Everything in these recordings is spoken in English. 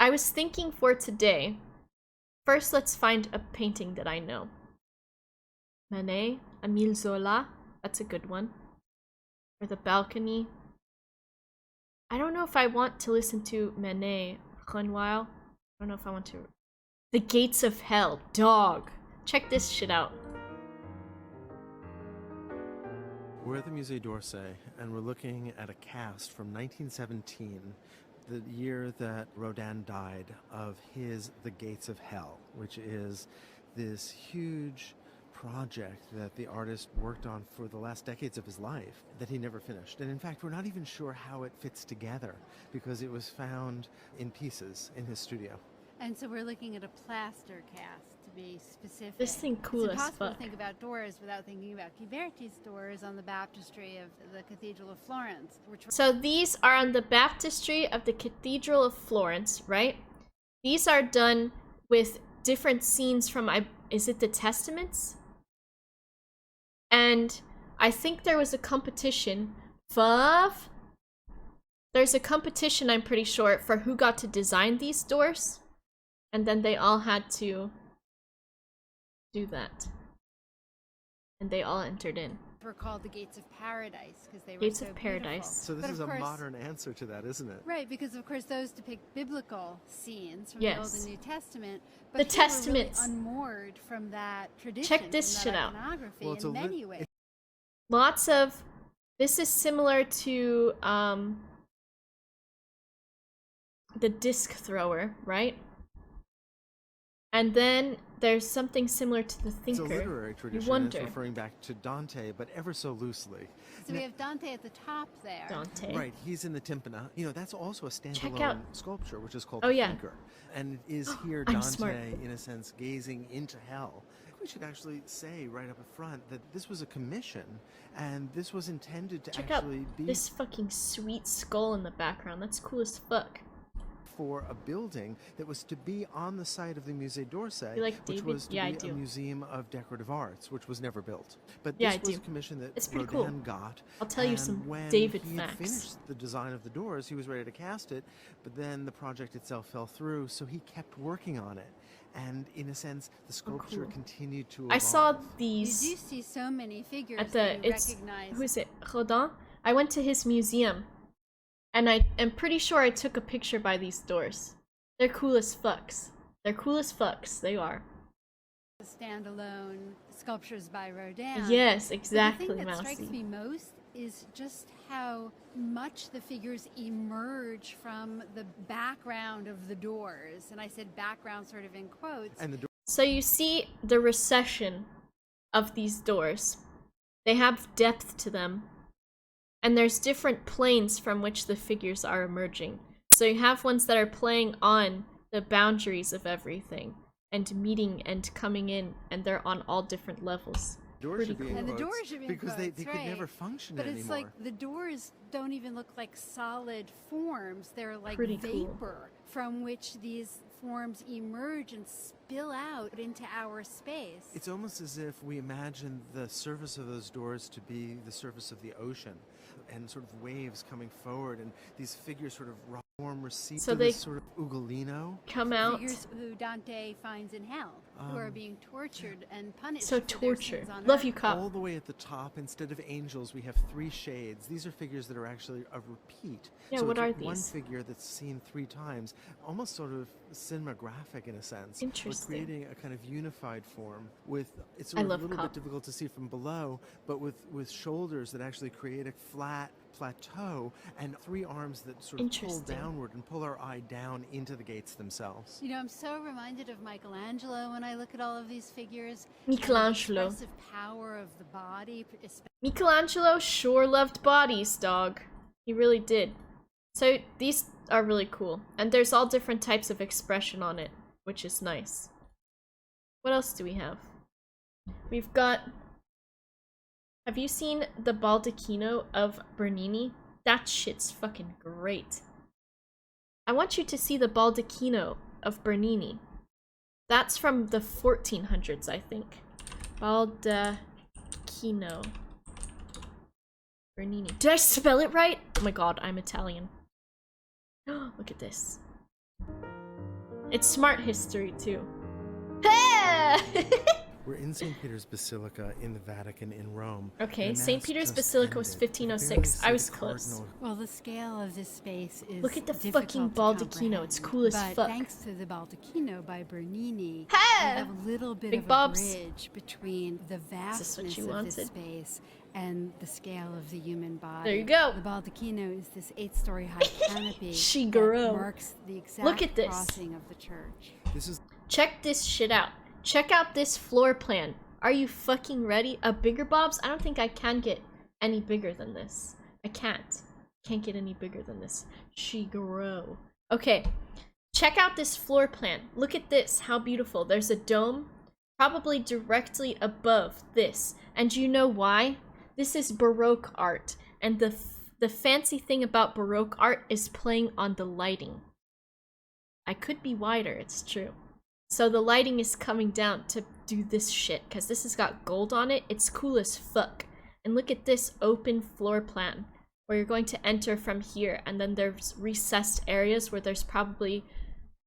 I was thinking for today, first let's find a painting that I know. Manet, Émile Zola, that's a good one. Or The Balcony. I don't know if I want to listen to Manet, Renoir. I don't know if I want to. The Gates of Hell, dog. Check this shit out. We're at the Musée d'Orsay, and we're looking at a cast from 1917, the year that Rodin died, of his The Gates of Hell, which is this huge project that the artist worked on for the last decades of his life that he never finished. And in fact, we're not even sure how it fits together because it was found in pieces in his studio. And so we're looking at a plaster cast, to be specific. This thing cool as fuck. It's impossible to think about doors without thinking about Ghiberti's doors on the Baptistry of the Cathedral of Florence. So these are on the Baptistry of the Cathedral of Florence, right? These are done with different scenes from, is it the Testaments? And I think there was a competition. There's a competition, I'm pretty sure, for who got to design these doors. And then they all had to do that. And they all entered in. Were called the Gates of Paradise because they were Gates so of Paradise. beautiful. So this is a course, modern answer to that, isn't it? Right, because of course those depict biblical scenes from Yes. the Old and New Testament. But The here we're Testaments. really unmoored from that tradition. Check this from that shit out. iconography Well, it's in many ways. Lots of... This is similar to the disc thrower, right? And then there's something similar to the thinker. It's a literary tradition. You wonder. It's referring back to Dante, but ever so loosely. So we have Dante at the top there. Dante. Right, he's in the tympana. You know, that's also a Check standalone out- sculpture, which is called Oh, The yeah. Thinker. And is here I'm Dante, smart. in a sense, gazing into hell. We should actually say right up front that this was a commission, and this was intended to Check out actually be this fucking sweet skull in the background. That's cool as fuck. for a building that was to be on the site of the Musée d'Orsay, You like which David? was to Yeah, I be do. a museum of decorative arts, which was never built. But Yeah, this I was do. a commission that It's pretty Rodin cool. got. I'll tell you and some when David he had facts. finished the design of the doors, he was ready to cast it, but then the project itself fell through, so he kept working on it. And in a sense, the sculpture cool. continued to I saw evolve. You do these see so many figures at that the... you It's... recognize. Who is it? Rodin? I went to his museum. And I am pretty sure I took a picture by these doors. They're cool as fucks. They're cool as fucks. They are. Standalone sculptures by Rodin. Yes, But exactly, the thing that strikes Mousy. me most is just how much the figures emerge from the background of the doors. And I said background sort of in quotes. And the So you see the recession of these doors. They have depth to them. And there's different planes from which the figures are emerging. So you have ones that are playing on the boundaries of everything and meeting and coming in, and they're on all different levels. doors Pretty should be cool. in And the quotes doors should be in because they quotes, could right. never function But anymore. it's like the doors don't even look like solid forms. They're like Pretty cool. vapor from which these forms emerge and spill out into our space. It's almost as if we imagine the surface of those doors to be the surface of the ocean, and sort of waves coming forward, and these figures sort of form recede So to they this sort of ugolino. Come out. Figures who Dante finds in hell, who are being tortured and punished. So for their tortured. sins on Love earth. you, cop. All the way at the top, instead of angels, we have three shades. These are figures that are actually a repeat. Yeah, so what it's are one these? figure that's seen three times, almost sort of cinematographic in a sense. Interesting. We're creating a kind of unified form with, it's I sort of love a little cop. bit difficult to see from below, but with shoulders that actually create a flat plateau and three arms that sort of pull Interesting. downward and pull our eye down into the gates themselves. You know, I'm so reminded of Michelangelo when I look at all of these figures. Michelangelo. And the expressive power of the body. Michelangelo sure loved bodies, dog. He really did. So these are really cool. And there's all different types of expression on it, which is nice. What else do we have? We've got... Have you seen the Baldacchino of Bernini? That shit's fucking great. I want you to see the Baldacchino of Bernini. That's from the 1400s, I think. Baldacchino. Bernini. Did I spell it right? Oh my god, I'm Italian. Look at this. It's smart history, too. We're in St. Peter's Basilica in the Vatican in Rome. Okay, St. Peter's Basilica was 1506. I was close. Well, the scale of this space is Look at the difficult fucking to baldacchino. comprehend, It's cool as but fuck. thanks to the baldacchino by Bernini, Hey! we have a little bit Big of Bobs. a bridge between the vastness you of this wanted? space and the scale of the human body. There you go. The baldacchino is this 8-story high canopy Shigeru. that marks the exact Look at this. crossing of the church. This is Check this shit out. Check out this floor plan. Are you fucking ready? A bigger Bobs? I don't think I can get any bigger than this. I can't. Can't get any bigger than this. Shigeru. Okay. Check out this floor plan. Look at this. How beautiful. There's a dome probably directly above this. And you know why? This is Baroque art. And the fancy thing about Baroque art is playing on the lighting. I could be wider, it's true. So the lighting is coming down to do this shit, because this has got gold on it. It's cool as fuck. And look at this open floor plan, where you're going to enter from here, and then there's recessed areas where there's probably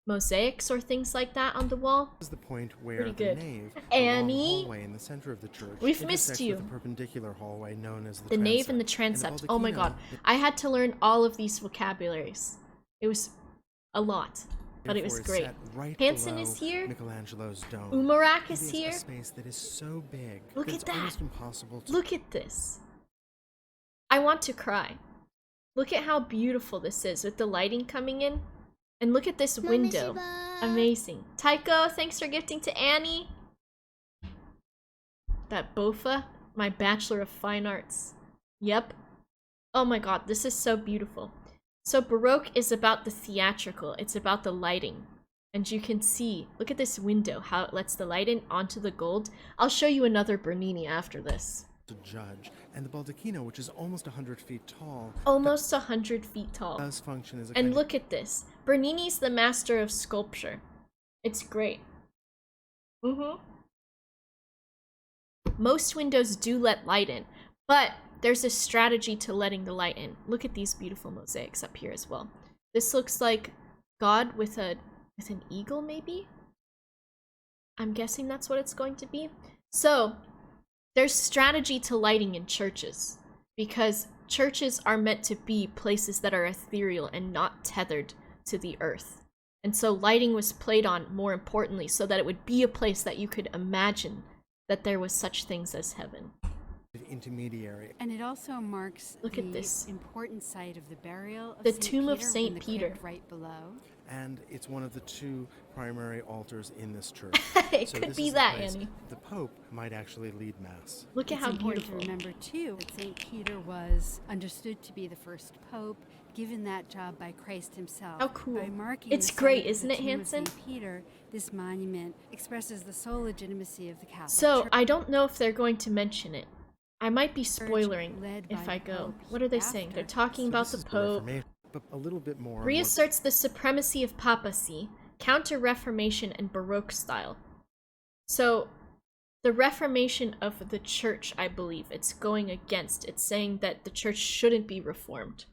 mosaics or things like that on the wall. This is the point where Pretty the good. nave, Annie? the long hallway in the center of the church, We've intersects missed you. with the perpendicular hallway known as The nave and the transept. Oh my god. I had to learn all of these vocabularies. It was a lot, but it was great. Right Hansen below is here. Michelangelo's dome. Umarak It is here. A space that is so big Look that at it's that. almost impossible to Look at this. I want to cry. Look at how beautiful this is with the lighting coming in. And look at this window. Amazing. Taiko, thanks for gifting to Annie. That BOFA, my Bachelor of Fine Arts. Yep. Oh my god, this is so beautiful. So Baroque is about the theatrical. It's about the lighting. And you can see, look at this window, how it lets the light in onto the gold. I'll show you another Bernini after this. judge. And the baldacchino, which is almost 100 feet tall, Almost 100 feet tall. does function as a And kind look at this. Bernini's the master of sculpture. It's great. Most windows do let light in, but there's a strategy to letting the light in. Look at these beautiful mosaics up here as well. This looks like God with an eagle, maybe? I'm guessing that's what it's going to be. So, there's strategy to lighting in churches, because churches are meant to be places that are ethereal and not tethered to the earth. And so lighting was played on more importantly so that it would be a place that you could imagine that there was such things as heaven. intermediary. And it also marks Look the at this. important site of the burial of The Saint tomb of Peter Saint in the Peter. crypt right below. And it's one of the two primary altars in this church. It So could this be is the that, place Annie. The Pope might actually lead Mass. Look at It's how important beautiful. to remember too that Saint Peter was understood to be the first pope, given that job by Christ himself. How cool. By marking It's the site great, of isn't the it, tomb of Hanson? Saint Peter, this monument expresses the sole legitimacy of the Catholic So, Church. I don't know if they're going to mention it. I might be spoilering led if by I the go. Pope What are they saying? They're after. talking about this the is Pope. Reformation, but a little bit more. on what- Reasserts the supremacy of papacy, counter-Reformation and Baroque style. So, the Reformation of the Church, I believe, it's going against. It's saying that the Church shouldn't be reformed.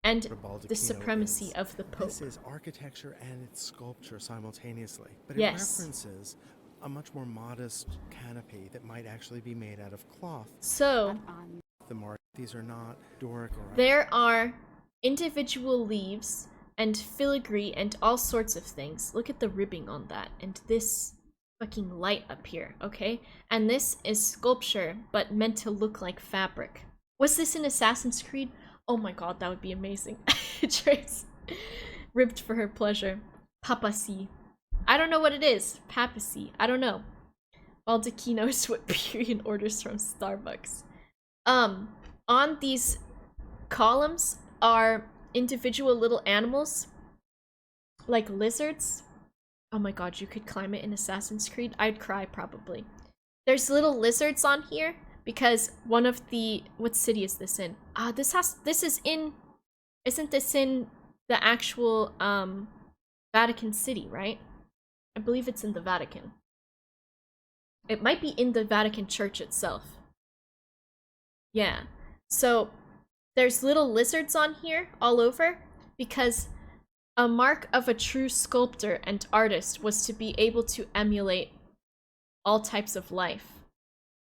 And what a baldacchino the supremacy is. of the Pope. This is architecture and it's sculpture simultaneously. But Yes. it references a much more modest canopy that might actually be made out of cloth. So, on The mark. These are not Doric or there are individual leaves and filigree and all sorts of things. Look at the ribbing on that and this fucking light up here, okay? And this is sculpture, but meant to look like fabric. Was this in Assassin's Creed? Oh my god, that would be amazing. Trace ribbed for her pleasure. Papacy. I don't know what it is. Papacy. I don't know. Baldacchino is what Period orders from Starbucks. On these columns are individual little animals, like lizards. Oh my god, you could climb it in Assassin's Creed? I'd cry, probably. There's little lizards on here, because one of the... What city is this in? This is in... Isn't this in the actual, Vatican City, right? I believe it's in the Vatican. It might be in the Vatican Church itself. Yeah. So, there's little lizards on here all over because A mark of a true sculptor and artist was to be able to emulate all types of life.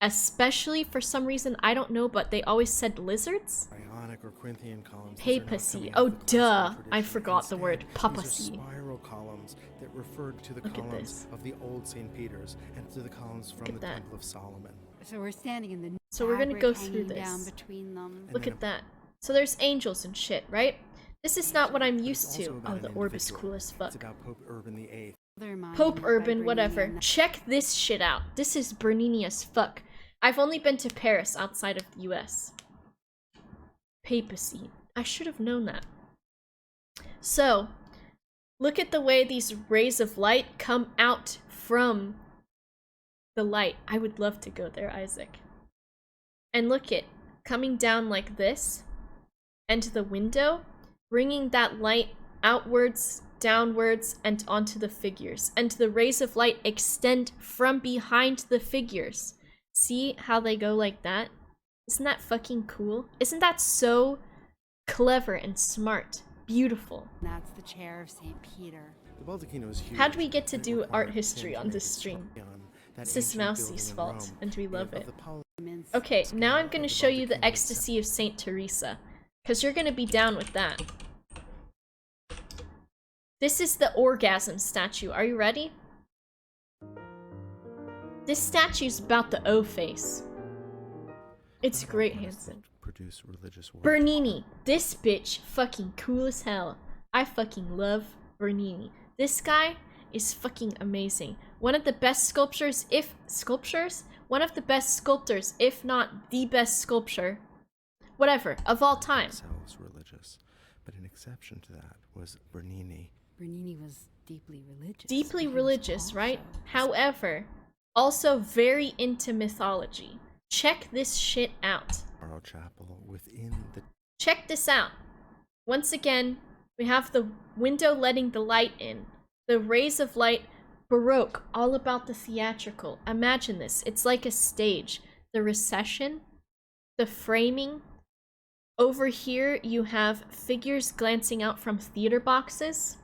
Especially, for some reason, I don't know, but they always said lizards? Ionic or Corinthian columns. Papacy. Oh, duh. I forgot the word. These Papacy. are spiral columns that referred to the Look at columns this. of the old St. Peter's and to the columns from at the that. Temple of Solomon. So we're standing in the So we're gonna fabric go hanging through this. down between them. And Look then at that. So there's angels and shit, right? This is not what I'm But it's used also to. about Oh, an the orb is individual. cool as It's fuck. about Pope Urban VIII. Other monument Pope by Urban, Bernini whatever. and Check this shit out. This is Bernini as fuck. I've only been to Paris outside of the US. Papacy. I should have known that. So, look at the way these rays of light come out from the light. I would love to go there, Isaac. And look it, coming down like this, and to the window, bringing that light outwards, downwards, and onto the figures. And the rays of light extend from behind the figures. See how they go like that? Isn't that fucking cool? Isn't that so clever and smart? Beautiful. that's the chair of St. Peter. The baldacchino is huge. How do we get to and it do required art history him on to make this it stream? stay on that This is ancient Mousie's building in fault, Rome, and we love of it. the pol- Okay, now I'm gonna the show you the baldacchino Ecstasy of Saint Teresa, because you're gonna be down with that. This is the orgasm statue. Are you ready? This statue's about the O face. It's Not all great, artists Hanson. produce religious work. Bernini. This bitch fucking cool as hell. I fucking love Bernini. This guy is fucking amazing. One of the best sculptors, one of the best sculptors, if not the best sculptor, whatever, of all time. Themselves religious, but an exception to that was Bernini. Bernini was deeply religious. Deeply but he was religious, right? also- However, also very into mythology. Check this shit out. Borrow Chapel within the Check this out. Once again, we have the window letting the light in. The rays of light, Baroque, all about the theatrical. Imagine this. It's like a stage. The recession, the framing. Over here, you have figures glancing out from theater boxes.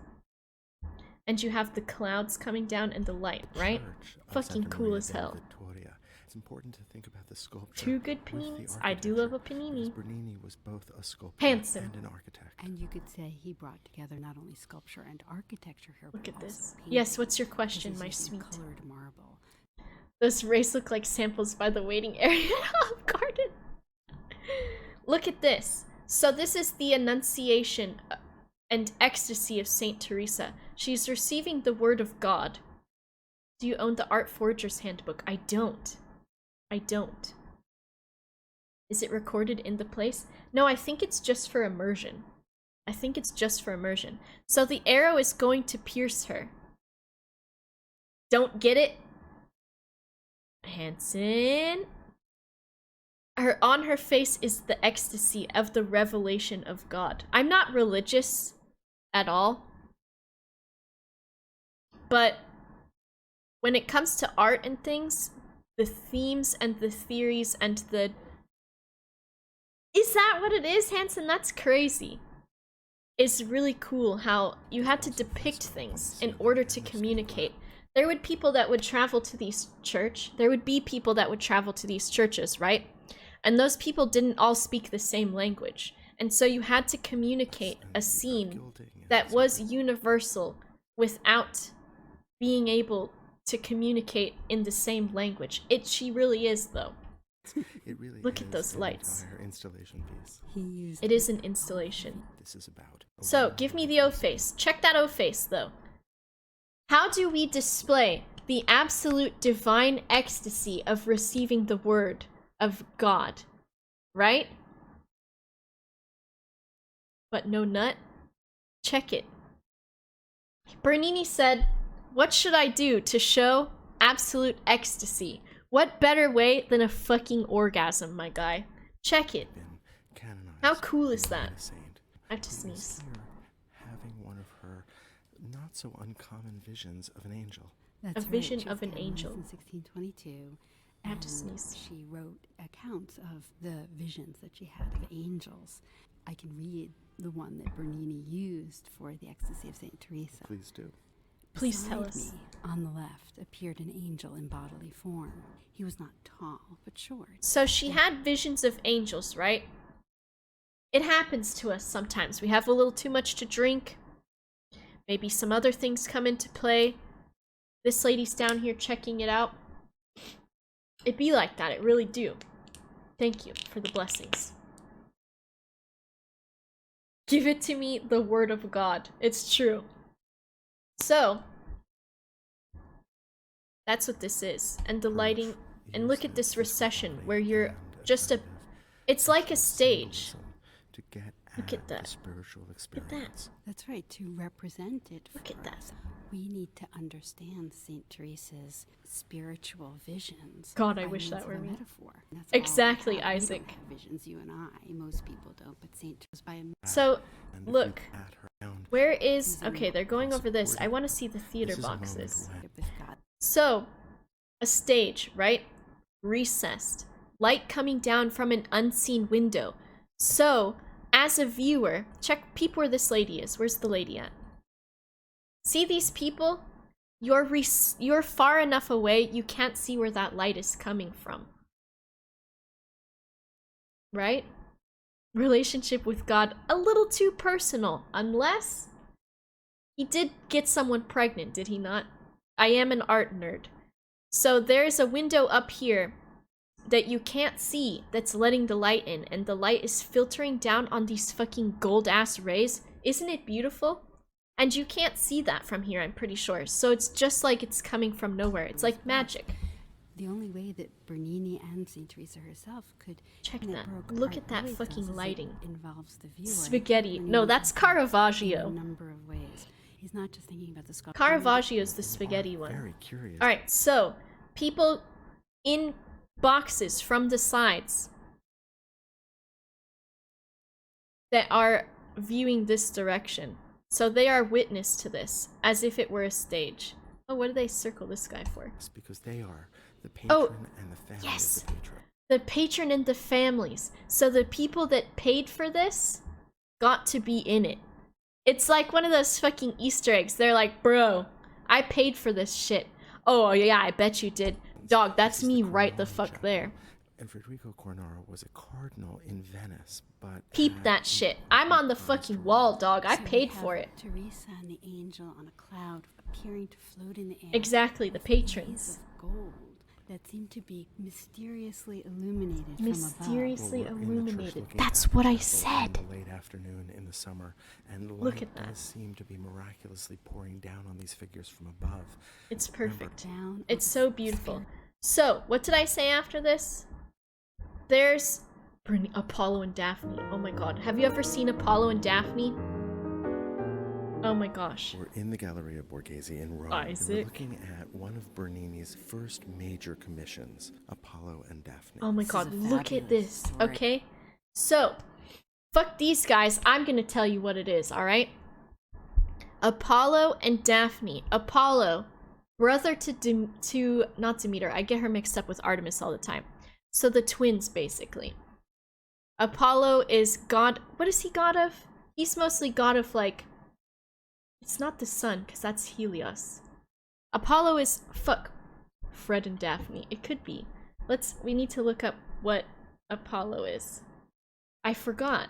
And you have the clouds coming down and the light, right? church of Fucking Santa cool Maria as della hell. Vittoria. It's important to think about the sculpture. Two good with the paninis. I do love a architecture, panini. because Bernini was both a sculptor Handsome. and an architect. And you could say he brought together not only sculpture and architecture here, Look but at also this. painting, Yes, what's your because question, he's my using sweet? colored marble. Those rays look like samples by the waiting area of garden. Look at this. So this is the Annunciation and Ecstasy of Saint Teresa. She's receiving the word of God. Do you own the Art Forger's Handbook? I don't. I don't. Is it recorded in the place? No, I think it's just for immersion. I think it's just for immersion. So the arrow is going to pierce her. Don't get it? Hanson. On her face is the ecstasy of the revelation of God. I'm not religious at all. But when it comes to art and things, the themes and the theories and the... Is that what it is, Hanson? That's crazy. It's really cool how you had to depict things in order to communicate. There would people that would travel to these there would be people that would travel to these churches, right? And those people didn't all speak the same language. And so you had to communicate a scene that was universal without being able to communicate in the same language. She really is, though. It really Look at is those an lights. entire installation piece. He used It is an installation. This is about. So, give me the O face. Check that O face, though. How do we display the absolute divine ecstasy of receiving the word of God? Right? But no nut? Check it. Bernini said, "What should I do to show absolute ecstasy? What better way than a fucking orgasm, my guy?" Check it. Been canonized How cool is as that? a saint. I have to He was sneeze. here having one of her not so uncommon visions of an angel. That's A vision She of was an canonized angel. in 1622. I have to and sneeze. She wrote accounts of the visions that she had of angels. I can read the one that Bernini used for the Ecstasy of St. Teresa. Please do. Please tell Beside us. me, on the left, appeared an angel in bodily form. He was not tall, but short. So she had visions of angels, right? It happens to us sometimes. We have a little too much to drink. Maybe some other things come into play. This lady's down here checking it out. It be like that, it really do. Thank you for the blessings. Give it to me, the word of God. It's true. So, that's what this is. And the lighting, and look at this recession where you're just a, it's like a stage. Look at that. Spiritual Look at experience. that. That's right, to represent it Look for at that. us. We need to understand St. Teresa's spiritual visions. God, I by wish means that of were a me. metaphor. And that's all we Exactly, have. We Isaac. don't have visions, you and I. Most people don't, but St. Teresa's by a So, And if look. we pat her down, Where is... Okay, they're going over this. I want to see the theater this is a moment boxes. when- with God. So, a stage, right? Recessed. Light coming down from an unseen window. So, as a viewer, check, peep where this lady is. Where's the lady at? See these people? You're far enough away, you can't see where that light is coming from. Right? Relationship with God, a little too personal. Unless he did get someone pregnant, did he not? I am an art nerd. So there's a window up here that you can't see that's letting the light in, and the light is filtering down on these fucking gold-ass rays. Isn't it beautiful? And you can't see that from here, I'm pretty sure. So it's just like it's coming from nowhere. It's like magic. The only way that Bernini and St. Teresa herself could Check and that. Baroque Look art at that always fucking does is it lighting. Involves the viewer. Spaghetti. Bernini No, that's does that in Caravaggio. a number of ways. He's not just thinking about the sculpture. Caravaggio's the spaghetti one. Very curious. Alright, so people in boxes from the sides that are viewing this direction. So they are witness to this, as if it were a stage. Oh, what do they circle this guy for? It's because they are the patron Oh, and the family yes. of the patron. The patron and the families. So the people that paid for this got to be in it. It's like one of those fucking Easter eggs. They're like, bro, I paid for this shit. Oh, yeah, I bet you did. Dog, that's This is me the right the Cornaro fuck Chapel. there. And Federico Cornaro was a cardinal in Venice, but Peep had that shit. I'm on the fucking wall, dog. I So we paid have for it. Teresa and the angel on a cloud appearing to float in the air. Exactly, the with rays patrons. of gold that seem to be mysteriously illuminated Mysteriously Well, we're in the church illuminated. looking That's at the what I chapel said. In the late afternoon in the summer, and light Look at that. does seem to be miraculously pouring down on these figures from above. It's perfect. Down It's so beautiful. So, what did I say after this? There's Apollo and Daphne. Oh my god. Have you ever seen Apollo and Daphne? Oh my gosh. We're in the Galleria Borghese in Rome, and Isaac. we're looking at one of Bernini's first major commissions, Apollo and Daphne. Oh my This is god, a look at fabulous this. story. Okay? So, fuck these guys. I'm gonna tell you what it is, alright? Apollo and Daphne. Apollo, brother to not Demeter. I get her mixed up with Artemis all the time. So the twins, basically. Apollo is god. What is he god of? He's mostly god of, like, it's not the sun, because that's Helios. Apollo is fuck Fred and Daphne. It could be. We need to look up what Apollo is. I forgot.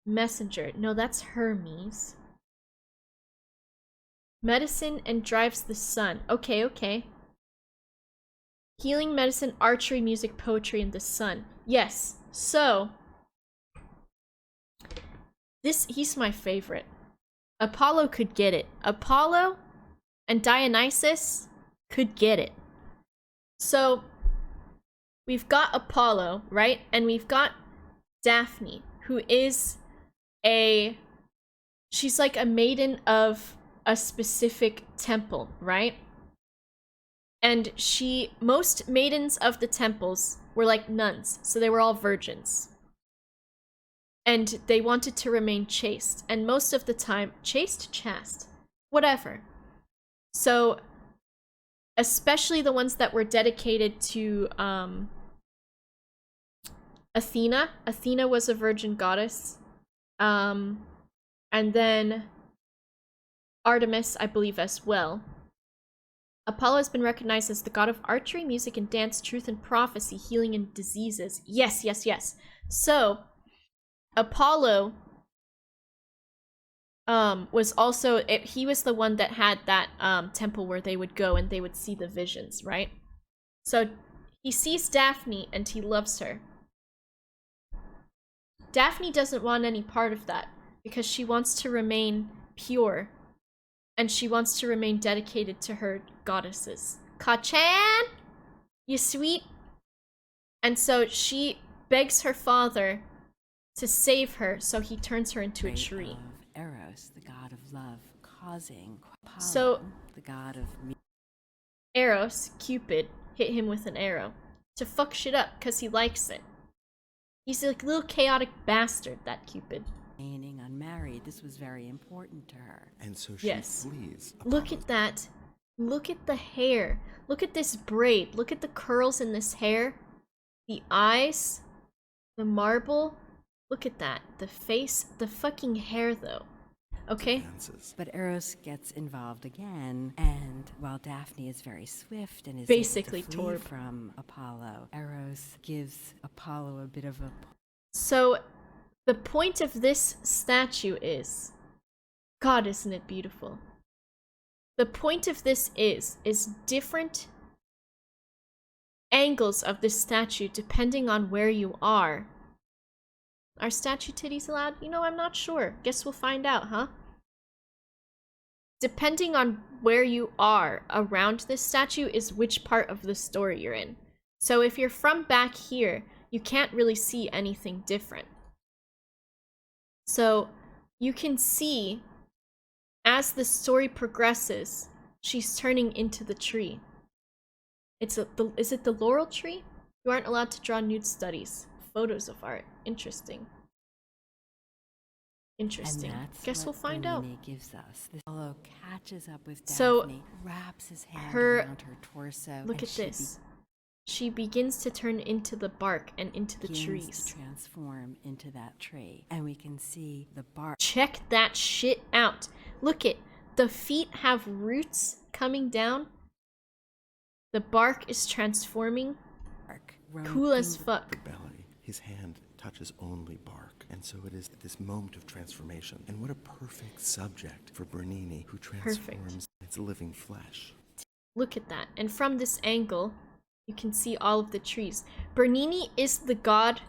Messenger. No, that's Hermes. Medicine and drives the sun. Okay, okay. Healing, medicine, archery, music, poetry, and the sun. Yes. So, he's my favorite. Apollo could get it. Apollo and Dionysus could get it. So, we've got Apollo, right? And we've got Daphne, who is she's like a maiden of a specific temple, right? And most maidens of the temples were like nuns, so they were all virgins. And they wanted to remain chaste, and most of the time, chaste, whatever. So, especially the ones that were dedicated to Athena. Athena was a virgin goddess. And then Artemis, I believe, as well. Apollo has been recognized as the god of archery, music and dance, truth and prophecy, healing and diseases. Yes, yes, yes. So, Apollo was also, he was the one that had that temple where they would go and they would see the visions, right? So, he sees Daphne and he loves her. Daphne doesn't want any part of that because she wants to remain pure and she wants to remain dedicated to her goddesses. Ka-chan! You sweet? And so she begs her father to save her, so he turns her into a tree. Of Eros, the god of love, causing Apollo, So the god of Eros, Cupid, hit him with an arrow to fuck shit up because he likes it. He's a little chaotic bastard, that Cupid. remaining unmarried. This was very important to her. And so she flees. Look at that. Look at the hair. Look at this braid. Look at the curls in this hair. The eyes. The marble. Look at that. The face. The fucking hair, though. Okay? But Eros gets involved again, and while Daphne is very swift and is basically able to flee Torb from Apollo, Eros gives Apollo a bit of a... So, the point of this statue is... God, isn't it beautiful? The point of this is different angles of this statue depending on where you are. Are statue titties allowed? You know, I'm not sure. Guess we'll find out, huh? Depending on where you are around this statue is which part of the story you're in. So if you're from back here, you can't really see anything different. So you can see as the story progresses, she's turning into the tree. Is it the laurel tree? You aren't allowed to draw nude studies. Photos of art. Interesting. Interesting. Guess we'll find out. Gives us. The Apollo catches up with Daphne, So, wraps his hand her- around her torso. Look and at this. She begins to turn into the bark and into the begins trees. to transform into that tree, and we can see the bark. Check that shit out. Look it. The feet have roots coming down. The bark is transforming. Cool as fuck. The belly. His hand touches only bark. And so it is this moment of transformation. And what a perfect subject for Bernini, who transforms its living flesh. Look at that. And from this angle, you can see all of the trees. Bernini is the god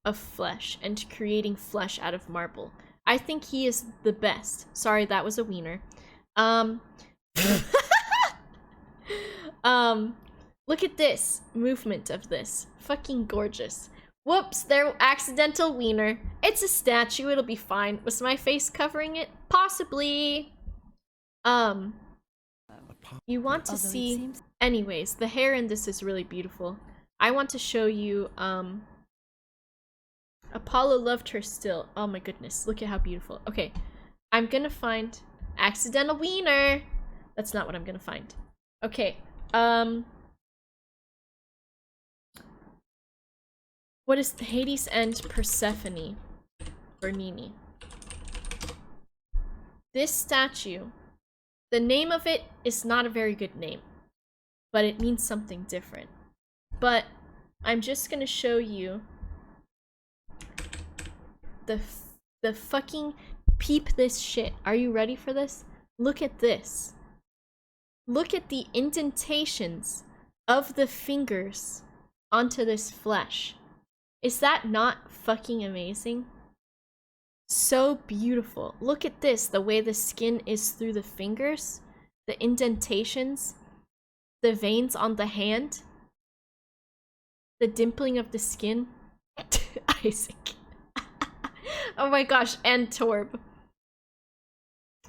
of flesh and creating flesh out of marble. I think he is the best. Sorry, that was a wiener. Look at this movement of this. Fucking gorgeous. Whoops, there, accidental wiener. It's a statue, it'll be fine. Was my face covering it? Possibly. You want to see... Anyways, the hair in this is really beautiful. I want to show you, Apollo loved her still. Oh my goodness, look at how beautiful. Okay, I'm gonna find accidental wiener. That's not what I'm gonna find. Okay, what is Hades and Persephone? Bernini. This statue, the name of it is not a very good name, but it means something different. But I'm just gonna show you the fucking peep this shit. Are you ready for this? Look at this. Look at the indentations of the fingers onto this flesh. Is that not fucking amazing? So beautiful. Look at this, the way the skin is through the fingers, the indentations, the veins on the hand, the dimpling of the skin. Isaac. Oh my gosh, and Torb.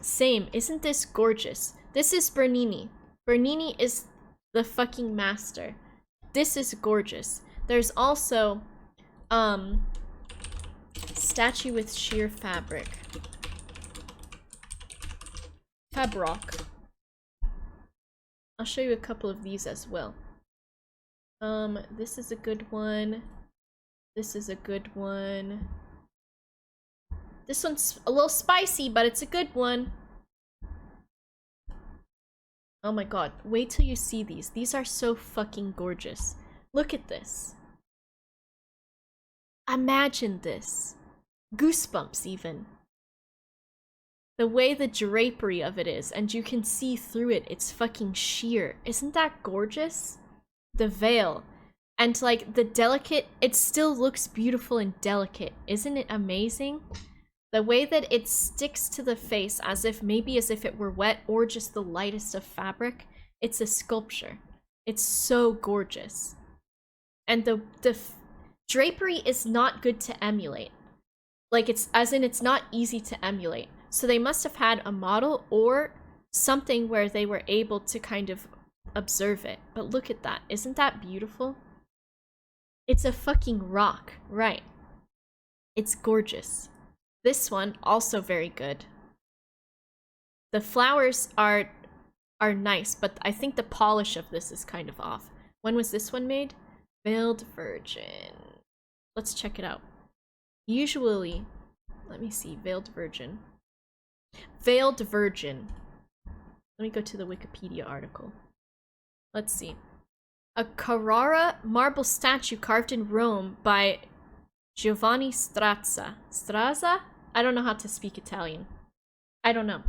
Same, isn't this gorgeous? This is Bernini. Bernini is the fucking master. This is gorgeous. There's also, statue with sheer fabric. Fabrock. I'll show you a couple of these as well. This is a good one. This is a good one. This one's a little spicy, but it's a good one. Oh my god, wait till you see these. These are so fucking gorgeous. Look at this. Imagine this. Goosebumps even. The way the drapery of it is, and you can see through it, it's fucking sheer. Isn't that gorgeous? The veil. And like the delicate, it still looks beautiful and delicate. Isn't it amazing? The way that it sticks to the face as if it were wet or just the lightest of fabric. It's a sculpture. It's so gorgeous. And the drapery is not good to emulate. Like it's not easy to emulate. So they must have had a model or something where they were able to kind of observe it. But look at that. Isn't that beautiful? It's a fucking rock, right? It's gorgeous. This one, also very good. The flowers are nice, but I think the polish of this is kind of off. When was this one made? Veiled Virgin. Let's check it out. Usually, let me see, Veiled Virgin. Veiled Virgin. Let me go to the Wikipedia article. Let's see. A Carrara marble statue carved in Rome by Giovanni Strazza. Strazza? I don't know how to speak Italian. I don't know.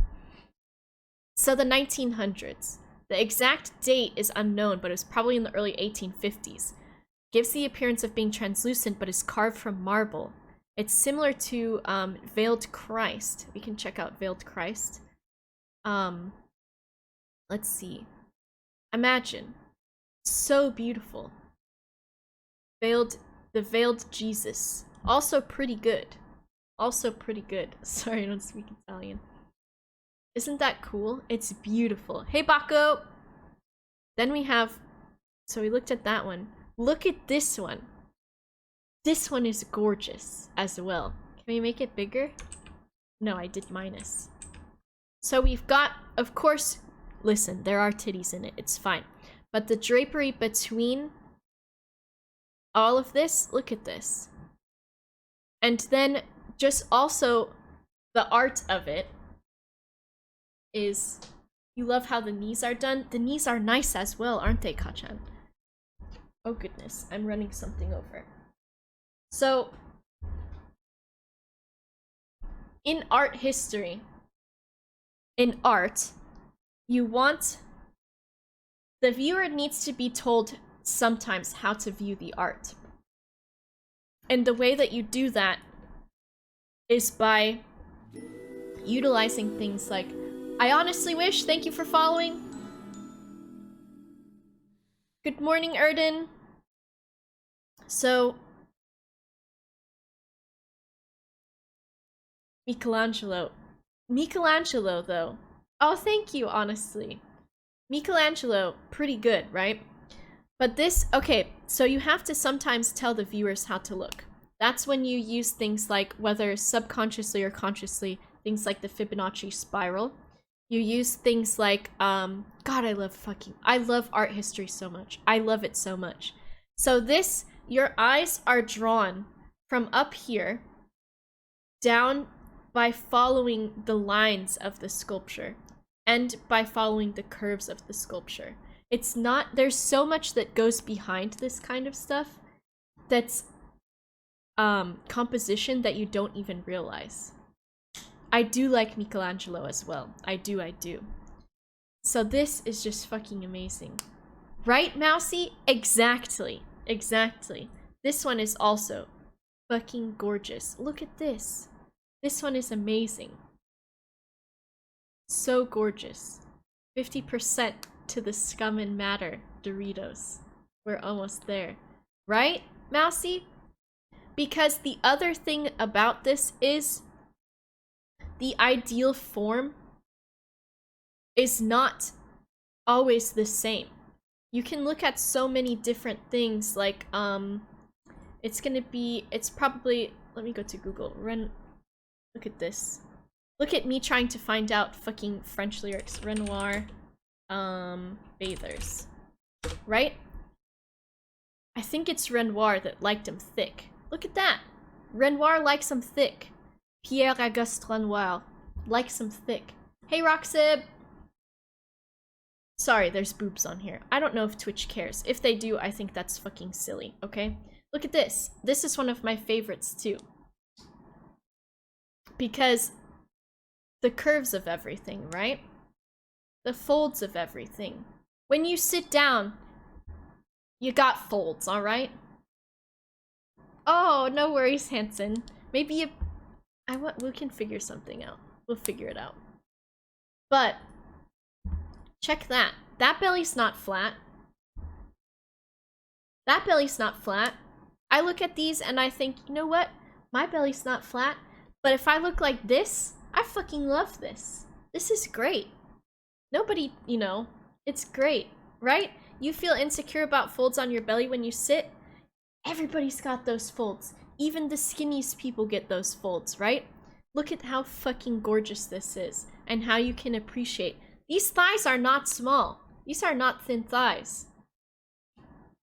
So the 1900s. The exact date is unknown, but it was probably in the early 1850s. Gives the appearance of being translucent, but is carved from marble. It's similar to Veiled Christ. We can check out Veiled Christ. Let's see. Imagine. So beautiful. The Veiled Jesus. Also pretty good. Sorry, I don't speak Italian. Isn't that cool? It's beautiful. Hey, Baco! Then we have... So we looked at that one. Look at this one. This one is gorgeous as well. Can we make it bigger? No, I did minus. So we've got, of course... Listen, there are titties in it. It's fine. But the drapery between all of this, look at this. And then just also the art of it is, you love how the knees are done. The knees are nice as well, aren't they, Kachan? Oh goodness, I'm running something over. So, in art history, in art, you want... The viewer needs to be told sometimes how to view the art. And the way that you do that is by utilizing things like, I honestly wish, thank you for following. Good morning, Erden. So, Michelangelo, though. Oh, thank you, honestly. Michelangelo, pretty good, right? But this, okay, so you have to sometimes tell the viewers how to look. That's when you use things like, whether subconsciously or consciously, things like the Fibonacci spiral. You use things like, God, I love art history so much. I love it so much. So this, your eyes are drawn from up here down by following the lines of the sculpture and by following the curves of the sculpture. It's not, there's so much that goes behind this kind of stuff that's composition that you don't even realize. I do like Michelangelo as well. I do. So this is just fucking amazing. Right, Mousy? Exactly. This one is also fucking gorgeous. Look at this. This one is amazing. So gorgeous. 50% to the scum and matter, Doritos. We're almost there. Right, Mousy? Because the other thing about this is the ideal form is not always the same. You can look at so many different things, like, it's probably, let me go to Google. Look at this. Look at me trying to find out fucking French lyrics. Renoir, bathers. Right? I think it's Renoir that liked them thick. Look at that. Renoir likes them thick. Pierre-Auguste Renoir likes them thick. Hey, Roxib! Sorry, there's boobs on here. I don't know if Twitch cares. If they do, I think that's fucking silly, okay? Look at this. This is one of my favorites, too. Because the curves of everything, right? The folds of everything. When you sit down, you got folds, alright? Oh, no worries, Hanson. Maybe we can figure something out. We'll figure it out. But check that. That belly's not flat. That belly's not flat. I look at these and I think, you know what? My belly's not flat. But if I look like this, I fucking love this. This is great. Nobody, you know, it's great, right? You feel insecure about folds on your belly when you sit? Everybody's got those folds. Even the skinniest people get those folds, right? Look at how fucking gorgeous this is and how you can appreciate. These thighs are not small. These are not thin thighs.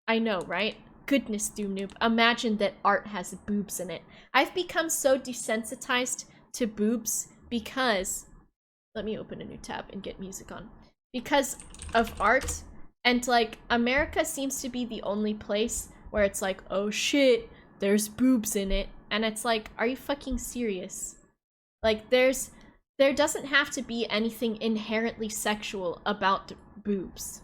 I know, right? Goodness, Doom Noob. Imagine that art has boobs in it. I've become so desensitized to boobs because... Let me open a new tab and get music on. Because of art. And, like, America seems to be the only place where it's like, oh shit, there's boobs in it. And it's like, are you fucking serious? Like, there doesn't have to be anything inherently sexual about boobs.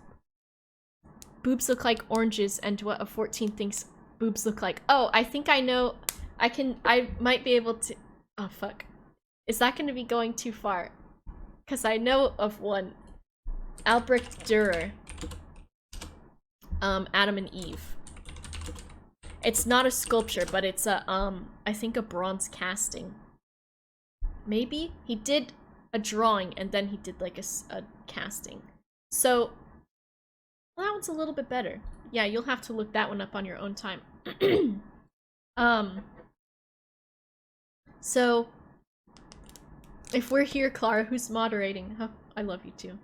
Boobs look like oranges, and what a 14 thinks boobs look like. Oh, I think I know. I might be able to. Oh, fuck. Is that going to be going too far? Because I know of one. Albrecht Dürer. Adam and Eve. It's not a sculpture, but it's a, I think a bronze casting. Maybe? He did a drawing, and then he did, like, a casting. So, well, that one's a little bit better. Yeah, you'll have to look that one up on your own time. So, if we're here, Clara, who's moderating? Huh? I love you too.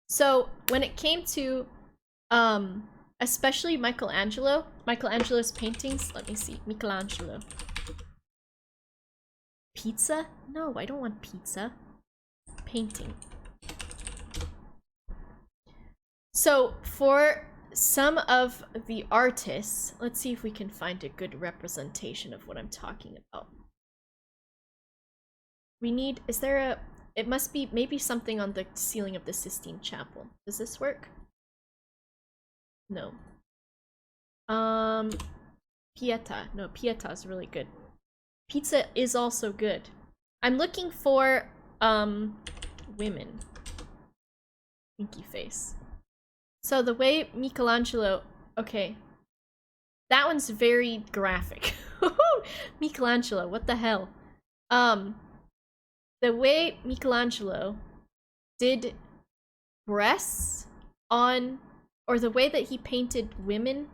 So, when it came to, especially Michelangelo's paintings, let me see, Michelangelo. Pizza? No, I don't want pizza. Painting. So, for some of the artists, let's see if we can find a good representation of what I'm talking about. We need, is there a, it must be maybe something on the ceiling of the Sistine Chapel. Does this work? No. Pieta. No, Pieta is really good. Pizza is also good. I'm looking for, women. Winky face. So the way Michelangelo... Okay. That one's very graphic. Michelangelo, what the hell? The way Michelangelo did breasts on... Or the way that he painted women...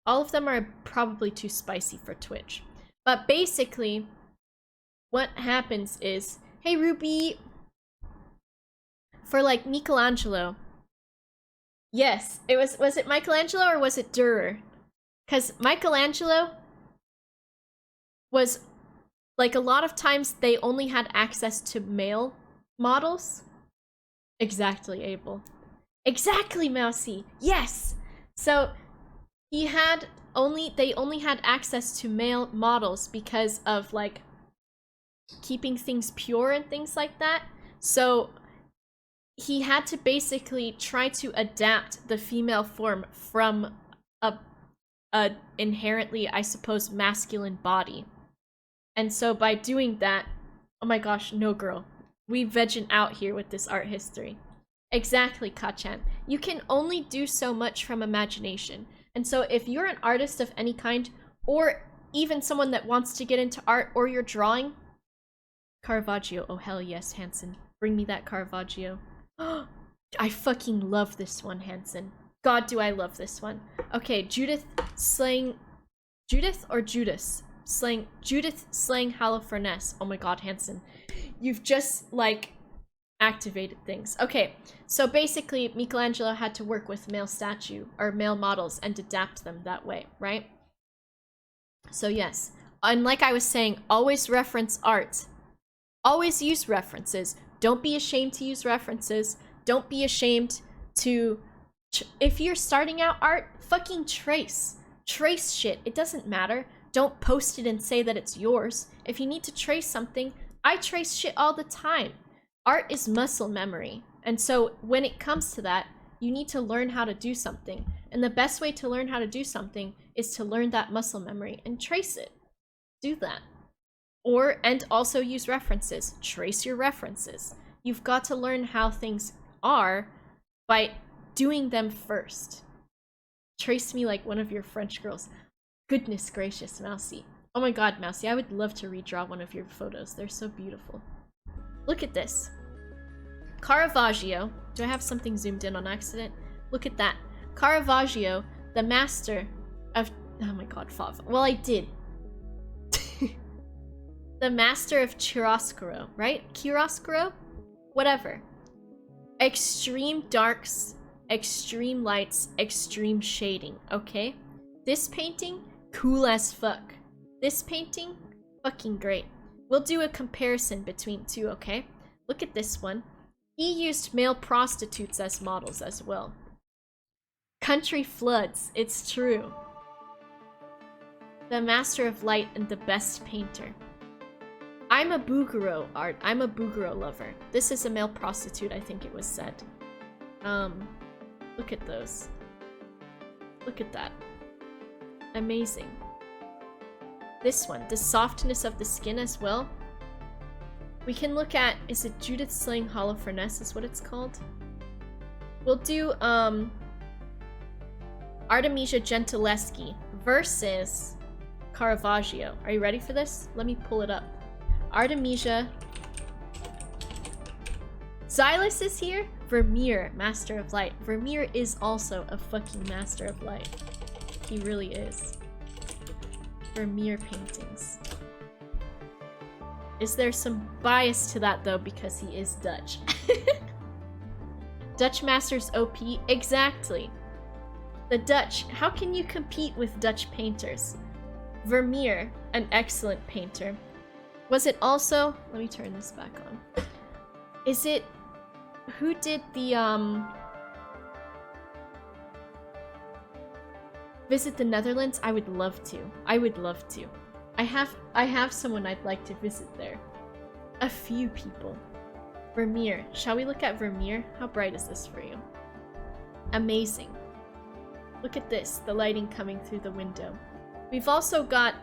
All of them are probably too spicy for Twitch. But basically, what happens is... Hey, Ruby! For, like, Michelangelo... Yes, it was it Michelangelo or was it Dürer? Because Michelangelo was, like, a lot of times they only had access to male models. Exactly, Abel. Exactly, Mousy. Yes. So they only had access to male models because of, like, keeping things pure and things like that. So he had to basically try to adapt the female form from a inherently, I suppose, masculine body. And so by doing that, oh my gosh, no girl. We vegging out here with this art history. Exactly, Kachan. You can only do so much from imagination. And so if you're an artist of any kind, or even someone that wants to get into art, or you're drawing, Caravaggio, oh hell yes, Hanson. Bring me that Caravaggio. I fucking love this one, Hanson. God, do I love this one. Okay, Judith slaying... Judith or Judas? Judith slaying Holofurness. Oh my god, Hanson. You've just, like, activated things. Okay, so basically, Michelangelo had to work with male statue, or male models, and adapt them that way, right? So yes, and like I was saying, always reference art. Always use references. Don't be ashamed to use references. Don't be ashamed to... if you're starting out art, fucking trace. Trace shit. It doesn't matter. Don't post it and say that it's yours. If you need to trace something, I trace shit all the time. Art is muscle memory. And so when it comes to that, you need to learn how to do something. And the best way to learn how to do something is to learn that muscle memory and trace it. Do that. And also use references. Trace your references. You've got to learn how things are by doing them first. Trace me like one of your French girls. Goodness gracious, Mousy. Oh my god, Mousy, I would love to redraw one of your photos. They're so beautiful. Look at this. Caravaggio. Do I have something zoomed in on accident? Look at that. Caravaggio, the master of... oh my god, Fav. Well, I did. The master of chiaroscuro, right? Chiaroscuro? Whatever. Extreme darks, extreme lights, extreme shading, okay? This painting, cool as fuck. This painting, fucking great. We'll do a comparison between two, okay? Look at this one. He used male prostitutes as models as well. Country floods, it's true. The master of light and the best painter. I'm a Bouguereau art. I'm a Bouguereau lover. This is a male prostitute, I think it was said. Look at those. Look at that. Amazing. This one, the softness of the skin as well. We can look at, is it Judith slaying Holofurness is what it's called? We'll do, Artemisia Gentileschi versus Caravaggio. Are you ready for this? Let me pull it up. Artemisia. Xylus is here. Vermeer, Master of Light. Vermeer is also a fucking Master of Light. He really is. Vermeer paintings. Is there some bias to that though because he is Dutch? Dutch Masters OP? Exactly. The Dutch. How can you compete with Dutch painters? Vermeer, an excellent painter. Was it also... let me turn this back on. Is it... who did the, visit the Netherlands? I would love to. I would love to. I have someone I'd like to visit there. A few people. Vermeer. Shall we look at Vermeer? How bright is this for you? Amazing. Look at this. The lighting coming through the window. We've also got,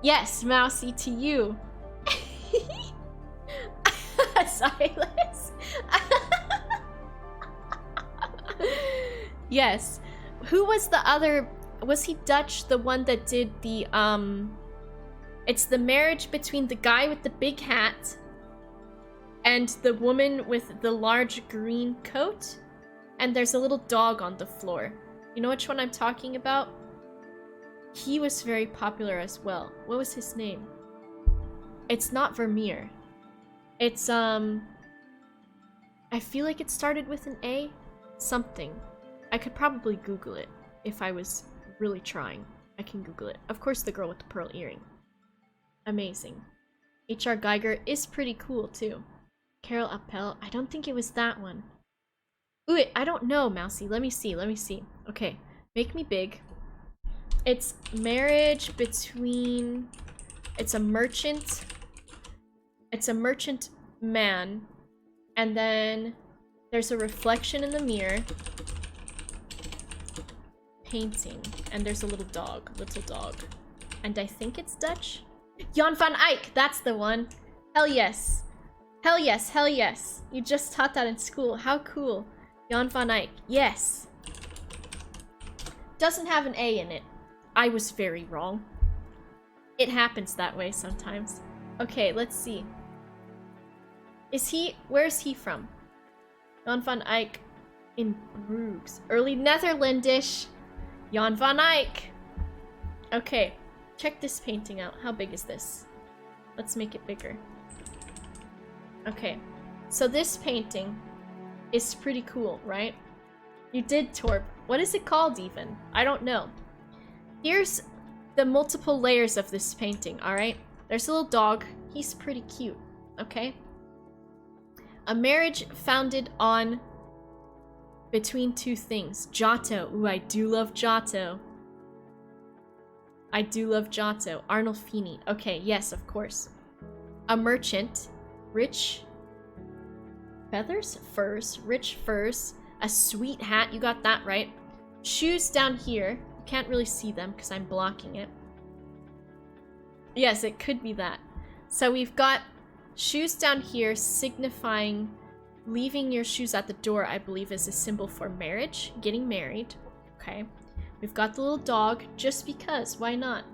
yes, Mousy, to you. Silas. Yes. Who was the other... was he Dutch? The one that did the, it's the marriage between the guy with the big hat and the woman with the large green coat? And there's a little dog on the floor. You know which one I'm talking about? He was very popular as well. What was his name? It's not Vermeer. It's, I feel like it started with an A? Something. I could probably Google it if I was really trying. I can Google it. Of course, the girl with the pearl earring. Amazing. H.R. Geiger is pretty cool, too. Carol Appel. I don't think it was that one. Ooh, I don't know, Mousy. Let me see. Let me see. Okay. Make me big. It's marriage between... it's a merchant... it's a merchant man, and then there's a reflection in the mirror. Painting, and there's a little dog, and I think it's Dutch. Jan van Eyck, that's the one. Hell yes, hell yes, hell yes. You just taught that in school. How cool. Jan van Eyck, yes. Doesn't have an A in it. I was very wrong. It happens that way sometimes. Okay, let's see. Is he... where's he from? Jan van Eyck in Bruges. Early Netherlandish. Jan van Eyck. Okay, check this painting out. How big is this? Let's make it bigger. Okay, so this painting is pretty cool, right? You did Torp. What is it called even? I don't know. Here's the multiple layers of this painting, alright? There's a little dog. He's pretty cute, okay? A marriage founded on between two things. Giotto. Ooh, I do love Giotto. I do love Giotto. Arnolfini. Okay, yes, of course. A merchant. Rich feathers? Furs. Rich furs. A sweet hat. You got that right. Shoes down here. You can't really see them because I'm blocking it. Yes, it could be that. So we've got shoes down here signifying leaving your shoes at the door, I believe, is a symbol for marriage. Getting married. Okay. We've got the little dog, just because. Why not?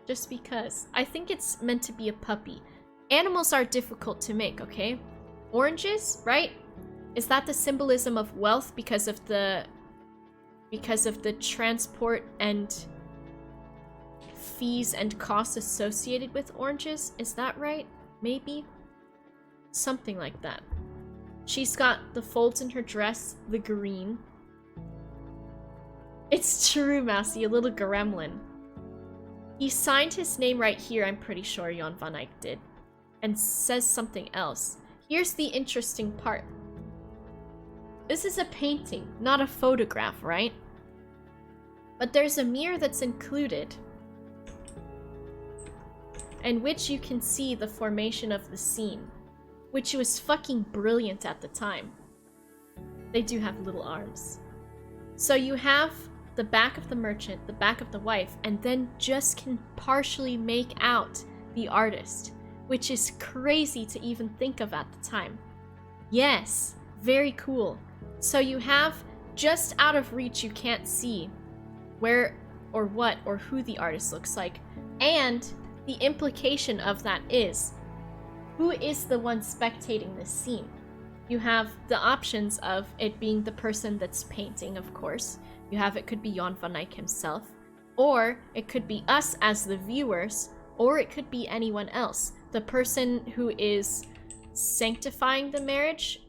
Just because. I think it's meant to be a puppy. Animals are difficult to make, okay? Oranges, right? Is that the symbolism of wealth because of the transport and fees and costs associated with oranges? Is that right? Maybe? Something like that. She's got the folds in her dress, the green. It's true, Mousy, a little gremlin. He signed his name right here, I'm pretty sure Jan van Eyck did. And says something else. Here's the interesting part. This is a painting, not a photograph, right? But there's a mirror that's included, in which you can see the formation of the scene, which was fucking brilliant at the time. They do have little arms. So you have the back of the merchant, the back of the wife, and then just can partially make out the artist, which is crazy to even think of at the time. Yes, very cool. So you have just out of reach, you can't see where or what or who the artist looks like. And the implication of that is, who is the one spectating this scene? You have the options of it being the person that's painting, of course. You have it could be Jan van Eyck himself, or it could be us as the viewers, or it could be anyone else. The person who is sanctifying the marriage,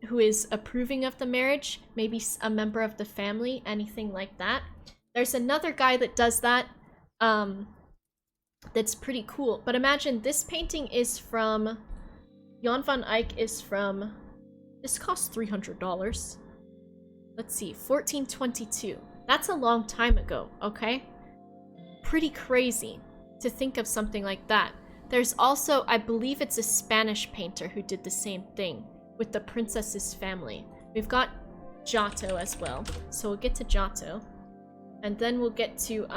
who is approving of the marriage, maybe a member of the family, anything like that. There's another guy that does that, that's pretty cool. But imagine this painting is from, Jan van Eyck is from, this costs $300. Let's see, 1422. That's a long time ago, okay? Pretty crazy to think of something like that. There's also, I believe it's a Spanish painter who did the same thing with the princess's family. We've got Giotto as well, so we'll get to Giotto. And then we'll get to,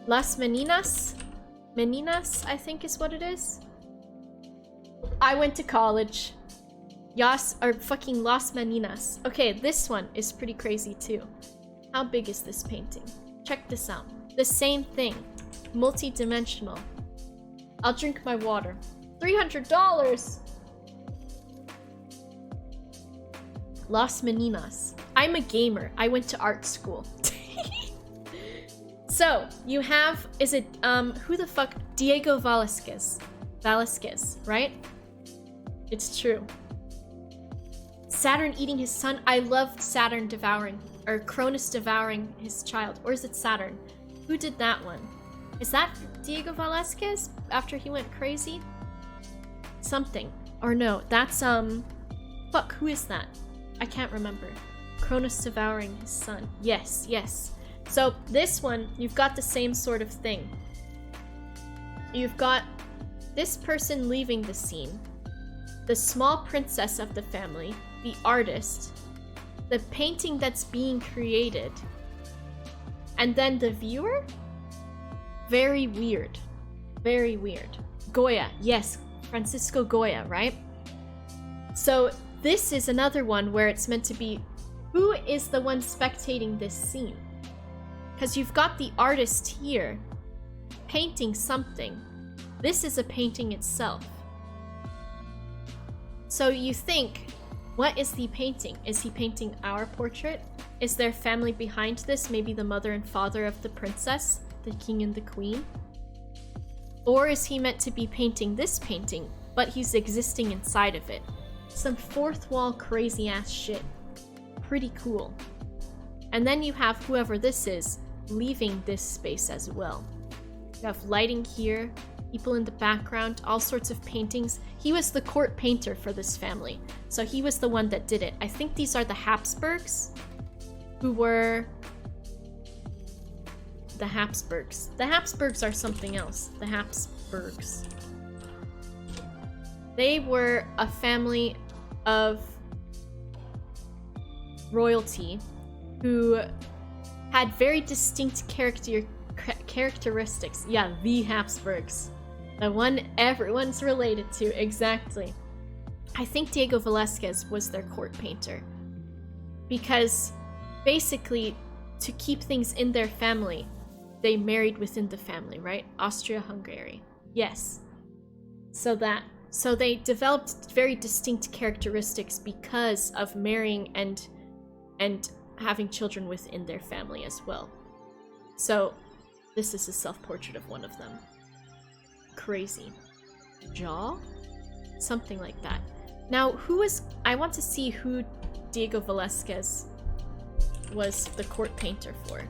Las Meninas? Meninas, I think is what it is. I went to college. Or fucking Las Meninas. Okay, this one is pretty crazy too. How big is this painting? Check this out. The same thing. Multi-dimensional. I'll drink my water. $300! Las Meninas. I'm a gamer. I went to art school. So, you have, is it, who the fuck? Diego Velázquez. Velázquez, right? It's true. Saturn eating his son. I loved Saturn devouring, or Cronus devouring his child. Or is it Saturn? Who did that one? Is that Diego Velázquez after he went crazy? Something. Or no, that's, fuck, who is that? I can't remember. Cronus devouring his son. Yes, yes. So this one, you've got the same sort of thing. You've got this person leaving the scene, the small princess of the family, the artist, the painting that's being created, and then the viewer? Very weird. Very weird. Goya, yes, Francisco Goya, right? So this is another one where it's meant to be, who is the one spectating this scene? Because you've got the artist here painting something. This is a painting itself. So you think, what is he painting? Is he painting our portrait? Is there family behind this? Maybe the mother and father of the princess, the king and the queen? Or is he meant to be painting this painting, but he's existing inside of it? Some fourth wall crazy ass shit. Pretty cool. And then you have whoever this is leaving this space as well. You have lighting here, people in the background, all sorts of paintings. He was the court painter for this family, so he was the one that did it. I think these are the Hapsburgs, who were the Hapsburgs. The Hapsburgs are something else. The Hapsburgs. They were a family of royalty who had very distinct characteristics. Yeah, the Habsburgs. The one everyone's related to, exactly. I think Diego Velázquez was their court painter. Because basically, to keep things in their family, they married within the family, right? Austria-Hungary. Yes. So they developed very distinct characteristics because of marrying and having children within their family as well. So this is a self-portrait of one of them. Crazy. Jaw? Something like that. Now, I want to see who Diego Velázquez was the court painter for.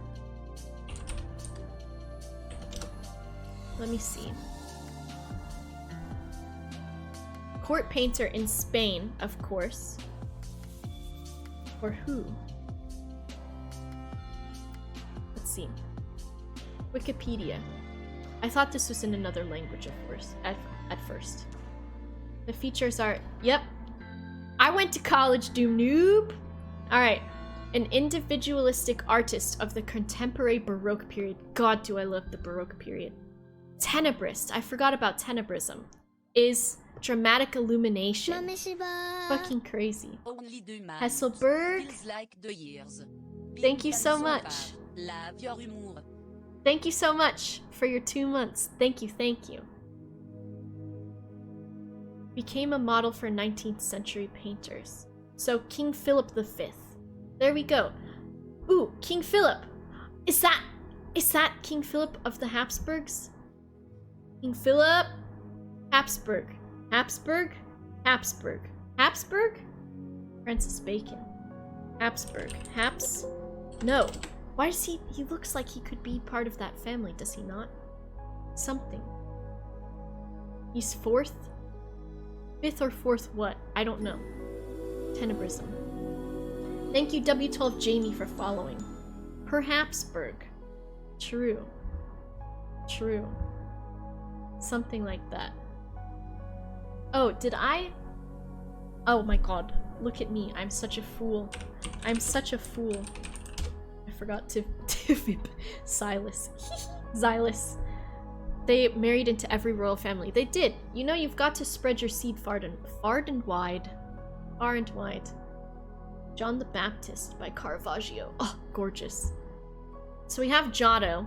Let me see. Court painter in Spain, of course. For who? Let's see. Wikipedia. I thought this was in another language at first. The features are, yep. I went to college, doom noob. Alright. An individualistic artist of the contemporary Baroque period. God, do I love the Baroque period. Tenebrist. I forgot about tenebrism. Is dramatic illumination. Fucking crazy. Hesselberg. Thank you so much. Thank you so much for your 2 months. Thank you, thank you. Became a model for 19th century painters. So King Philip V. There we go. Ooh, King Philip. Is that King Philip of the Habsburgs? King Philip Habsburg. Habsburg? Habsburg. Habsburg? Francis Bacon. Habsburg. No. Why does he looks like he could be part of that family, does he not? Something. He's 4th? 5th or 4th what? I don't know. Tenebrism. Thank you W12 Jamie for following. Per Habsburg. True. True. Something like that. Oh, did I? Oh my god. Look at me. I'm such a fool. I'm such a fool. I forgot to vip Silas. Xylus. They married into every royal family. They did. You know, you've got to spread your seed far and wide. Far and wide. John the Baptist by Caravaggio. Oh, gorgeous. So we have Giotto.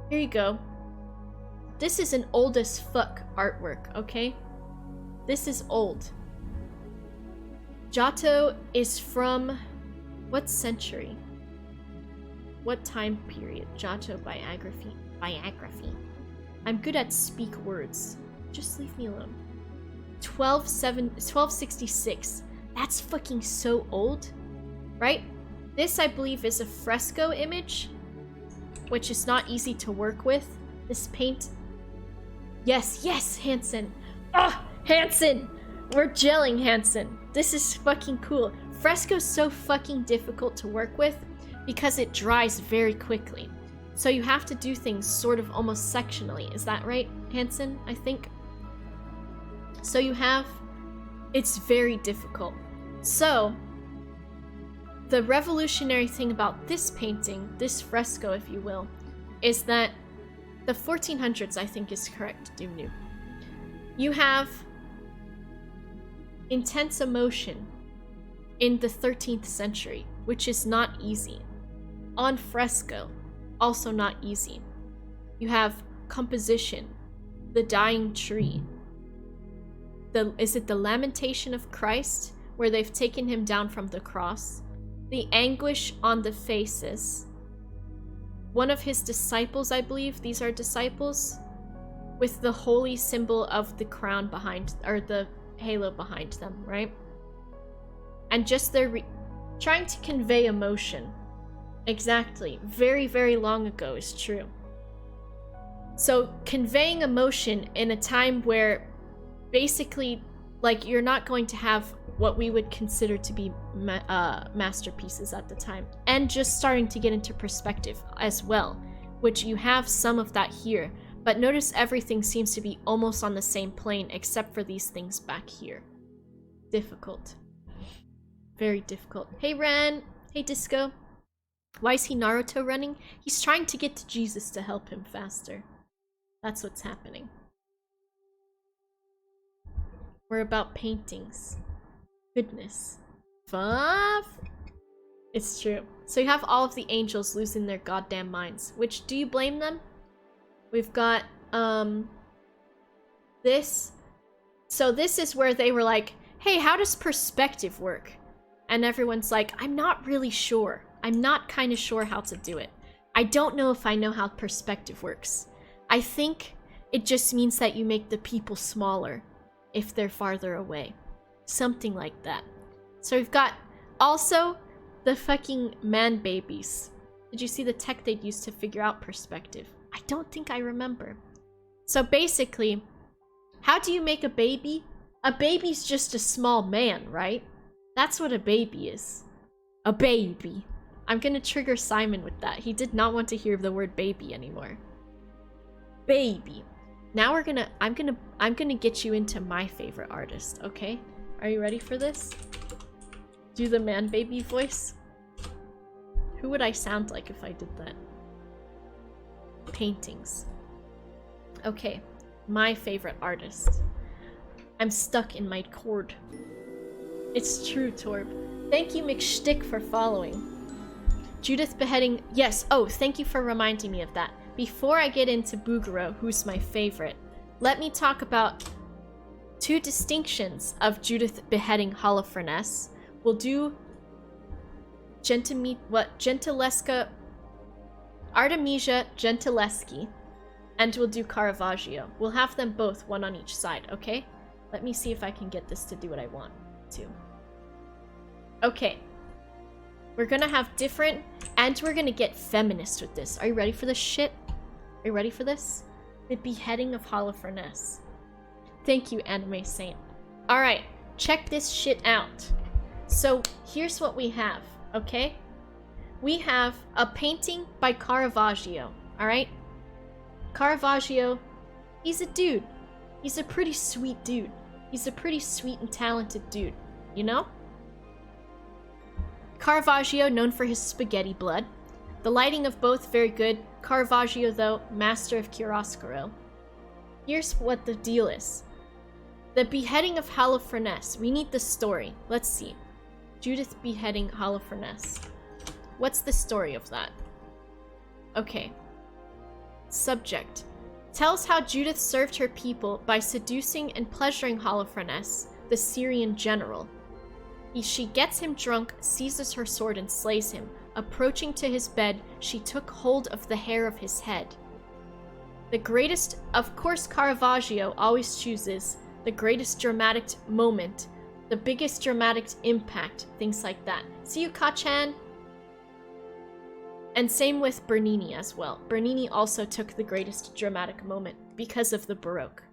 Here you go. This is an old as fuck artwork, okay? This is old. Giotto is from what century? What time period? Giotto biography. I'm good at speak words. Just leave me alone. 1266. That's fucking so old, right? This, I believe, is a fresco image, which is not easy to work with. This paint. Yes, Hansen. Ah, Hansen! We're gelling, Hansen. This is fucking cool. Fresco's so fucking difficult to work with because it dries very quickly. So you have to do things sort of almost sectionally. Is that right, Hansen? I think. So you have... It's very difficult. So, the revolutionary thing about this painting, this fresco, if you will, is that the 1400s, I think, is correct, Doomnu. You have intense emotion in the 13th century, which is not easy. On fresco, also not easy. You have composition, the dying tree. Is it the Lamentation of Christ, where they've taken him down from the cross? The anguish on the faces. One of his disciples, I believe, these are disciples, with the holy symbol of the crown behind, or the halo behind them, right? And just they're trying to convey emotion Exactly. Very, very long ago is true. So conveying emotion in a time where basically, like, you're not going to have what we would consider to be masterpieces at the time. And just starting to get into perspective as well, which you have some of that here. But notice everything seems to be almost on the same plane except for these things back here. Difficult. Very difficult. Hey, Ren. Hey, Disco. Why is he Naruto running? He's trying to get to Jesus to help him faster. That's what's happening. We're about paintings. Goodness. Fuck. It's true. So you have all of the angels losing their goddamn minds. Which, do you blame them? We've got, this. So this is where they were like, hey, how does perspective work? And everyone's like, I'm not really sure. I'm not kind of sure how to do it. I don't know if I know how perspective works. I think it just means that you make the people smaller if they're farther away. Something like that. So we've got also the fucking man babies. Did you see the tech they'd used to figure out perspective? I don't think I remember. So basically, how do you make a baby? A baby's just a small man, right? That's what a baby is. A baby. I'm gonna trigger Simon with that. He did not want to hear the word baby anymore. Baby. Now I'm gonna get you into my favorite artist, okay? Are you ready for this? Do the man baby voice. Who would I sound like if I did that? Paintings. Okay, my favorite artist. I'm stuck in my cord. It's true, Torb. Thank you, McStick, for following. Judith Beheading. Yes, oh, thank you for reminding me of that. Before I get into Bouguereau, who's my favorite, let me talk about two distinctions of Judith Beheading Holofurness. We'll do Gentileschi, Artemisia Gentileschi, and we'll do Caravaggio. We'll have them both, one on each side, okay? Let me see if I can get this to do what I want to. Okay. We're gonna have different, and we're gonna get feminist with this. Are you ready for this shit? Are you ready for this? The Beheading of Holofurness. Thank you, Anime Saint. Alright, check this shit out. So, here's what we have, okay? We have a painting by Caravaggio, alright? Caravaggio, he's a dude. He's a pretty sweet dude. He's a pretty sweet and talented dude, you know? Caravaggio, known for his spaghetti blood. The lighting of both, very good. Caravaggio, though, master of chiaroscuro. Here's what the deal is. The Beheading of Holofurness. We need the story. Let's see. Judith Beheading Holofurness. What's the story of that? Okay. Subject. Tells how Judith served her people by seducing and pleasuring Holofurness, the Syrian general. She gets him drunk, seizes her sword, and slays him. Approaching to his bed, she took hold of the hair of his head. The greatest, of course, Caravaggio always chooses the greatest dramatic moment, the biggest dramatic impact, things like that. See you, Kachan? And same with Bernini as well. Bernini also took the greatest dramatic moment because of the Baroque.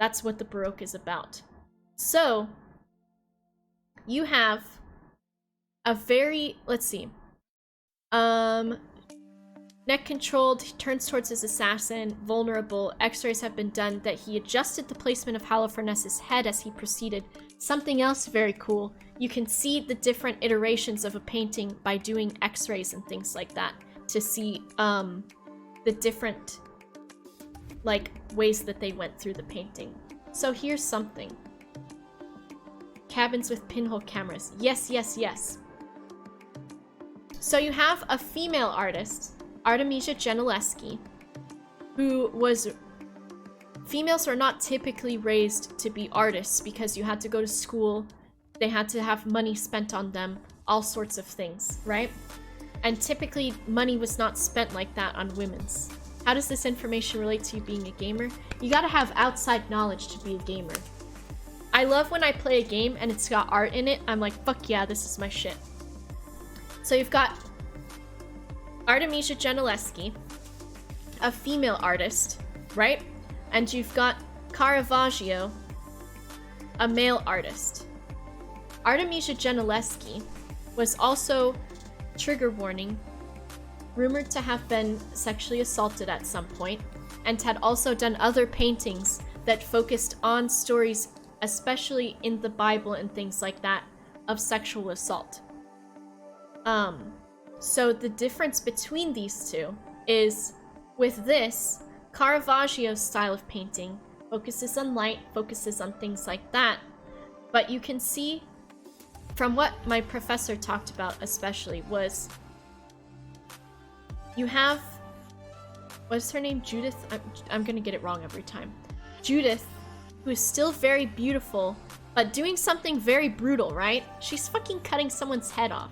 That's what the Baroque is about. So, you have a very, let's see, neck controlled, he turns towards his assassin, vulnerable, x-rays have been done, that he adjusted the placement of Holofurness's head as he proceeded. Something else very cool, you can see the different iterations of a painting by doing x-rays and things like that to see the different like ways that they went through the painting. So here's something. Cabins with pinhole cameras. Yes, yes, yes. So you have a female artist, Artemisia Gentileschi, who was... Females are not typically raised to be artists because you had to go to school, they had to have money spent on them, all sorts of things, right? And typically, money was not spent like that on women's. How does this information relate to you being a gamer? You gotta have outside knowledge to be a gamer. I love when I play a game and it's got art in it. I'm like, fuck yeah, this is my shit. So you've got Artemisia Gentileschi, a female artist, right? And you've got Caravaggio, a male artist. Artemisia Gentileschi was also, trigger warning, rumored to have been sexually assaulted at some point, and had also done other paintings that focused on stories, especially in the Bible and things like that, of sexual assault. So the difference between these two is, with this, Caravaggio's style of painting focuses on light, focuses on things like that, but you can see from what my professor talked about especially was, you have, what's her name? Judith? I'm gonna get it wrong every time. Judith, who is still very beautiful, but doing something very brutal, right? She's fucking cutting someone's head off.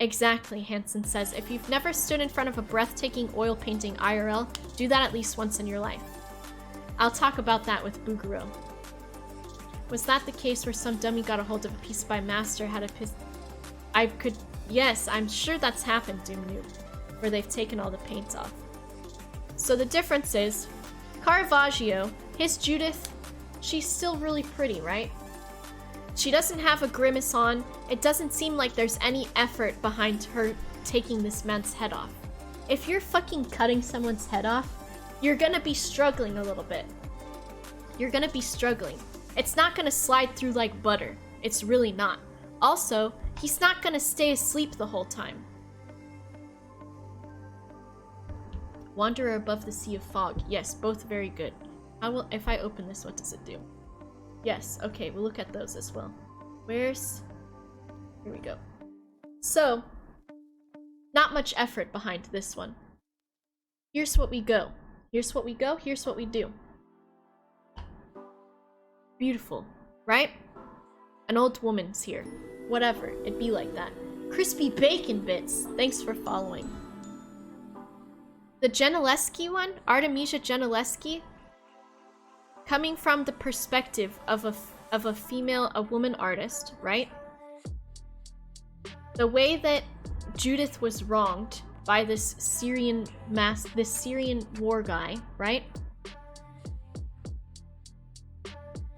Exactly, Hansen says. If you've never stood in front of a breathtaking oil painting IRL, do that at least once in your life. I'll talk about that with Bouguereau. Was that the case where some dummy got a hold of a piece by master, had a piss... Yes, I'm sure that's happened, Doom Noob, where they've taken all the paint off. So the difference is, Caravaggio, his Judith, she's still really pretty, right? She doesn't have a grimace on. It doesn't seem like there's any effort behind her taking this man's head off. If you're fucking cutting someone's head off, you're gonna be struggling a little bit. You're gonna be struggling. It's not gonna slide through like butter. It's really not. Also, he's not gonna stay asleep the whole time. Wanderer above the sea of fog. Yes, both very good. If I open this, what does it do? Yes, okay, we'll look at those as well. Here we go. So, not much effort behind this one. Here's what we go. Here's what we go, here's what we do. Beautiful, right? An old woman's here. Whatever, it'd be like that. Crispy bacon bits, thanks for following. The Gentileschi one, Artemisia Gentileschi, coming from the perspective of a woman artist, right? The way that Judith was wronged by this Syrian war guy, right?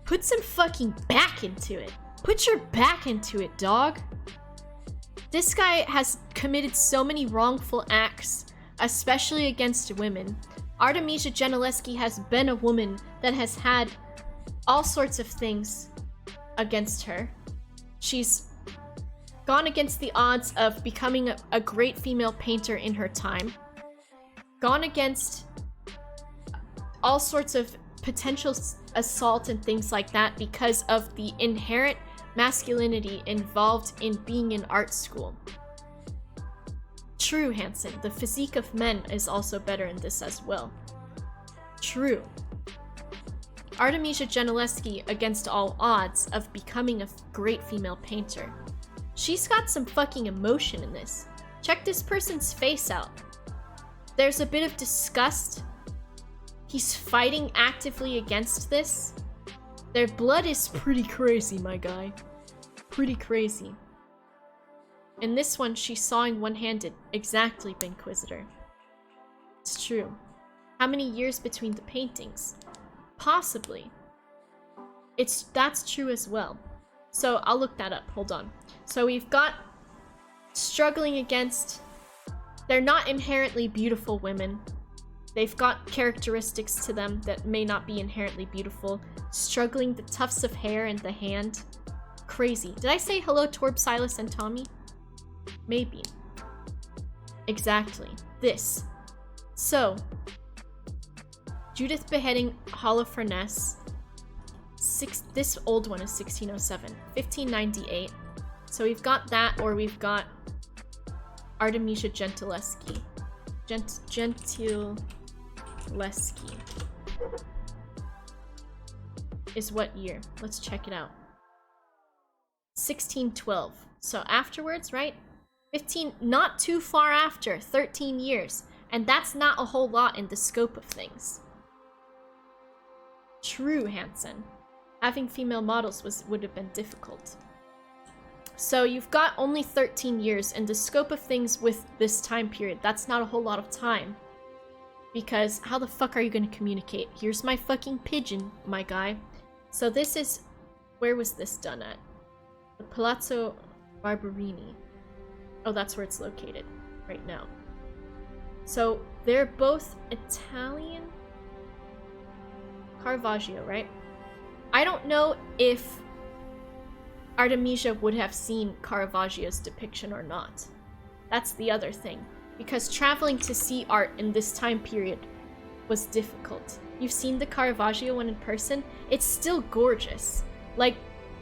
Put some fucking back into it. Put your back into it, dog. This guy has committed so many wrongful acts, especially against women. Artemisia Gentileschi has been a woman that has had all sorts of things against her. She's gone against the odds of becoming a great female painter in her time. Gone against all sorts of potential assault and things like that because of the inherent masculinity involved in being in art school. True, Hansen. The physique of men is also better in this as well. True. Artemisia Gentileschi against all odds of becoming a great female painter. She's got some fucking emotion in this. Check this person's face out. There's a bit of disgust. He's fighting actively against this. Their blood is pretty crazy, my guy. Pretty crazy. In this one, she's sawing one-handed. Exactly, Inquisitor. It's true. How many years between the paintings? Possibly. That's true as well. So I'll look that up. Hold on. So we've got struggling against... They're not inherently beautiful women. They've got characteristics to them that may not be inherently beautiful. Struggling, the tufts of hair and the hand. Crazy. Did I say hello, Torb, Silas, and Tommy? Maybe. Exactly. This. So, Judith Beheading, Holofurness. This old one is 1607. 1598. So we've got that, or we've got Artemisia Gentileschi. Gentileschi. Is what year? Let's check it out. 1612. So afterwards, right? 15, not too far after, 13 years. And that's not a whole lot in the scope of things. True, Hansen. Having female models would have been difficult. So you've got only 13 years, and the scope of things with this time period, that's not a whole lot of time. Because how the fuck are you gonna communicate? Here's my fucking pigeon, my guy. So this is... Where was this done at? The Palazzo Barberini. Oh, that's where it's located right now. So they're both Italian? Caravaggio, right? I don't know if Artemisia would have seen Caravaggio's depiction or not. That's the other thing. Because traveling to see art in this time period was difficult. You've seen the Caravaggio one in person? It's still gorgeous. Like,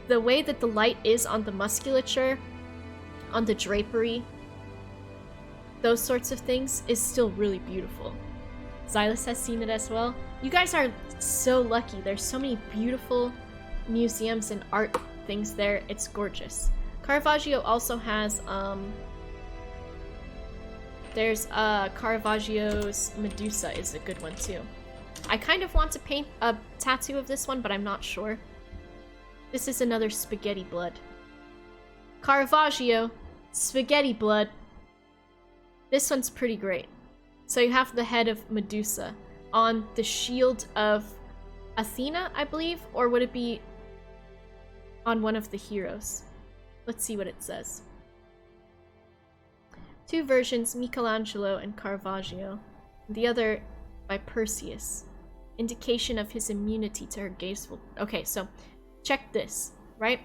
the way that the light is on the musculature, on the drapery, those sorts of things is still really beautiful. Xylus has seen it as well. You guys are so lucky. There's so many beautiful museums and art things there. It's gorgeous. Caravaggio also has, there's Caravaggio's Medusa is a good one too. I kind of want to paint a tattoo of this one, but I'm not sure. This is another spaghetti blood. Caravaggio, spaghetti blood. This one's pretty great. So you have the head of Medusa on the shield of Athena, I believe, or would it be on one of the heroes? Let's see what it says. Two versions, Michelangelo and Caravaggio. The other by Perseus. Indication of his immunity to her gazeful... Okay, so check this, right?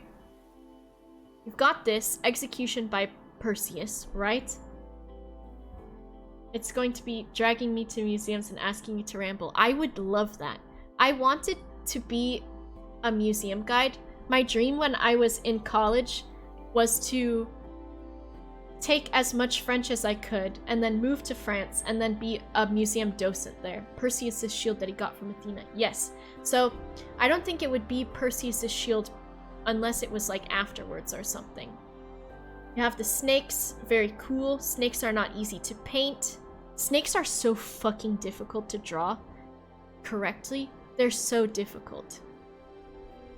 You've got this, execution by Perseus, right? It's going to be dragging me to museums and asking me to ramble. I would love that. I wanted to be a museum guide. My dream when I was in college was to take as much French as I could and then move to France and then be a museum docent there. Perseus' shield that he got from Athena. Yes. So I don't think it would be Perseus' shield unless it was like afterwards or something. You have the snakes. Very cool. Snakes are not easy to paint. Snakes are so fucking difficult to draw correctly. They're so difficult.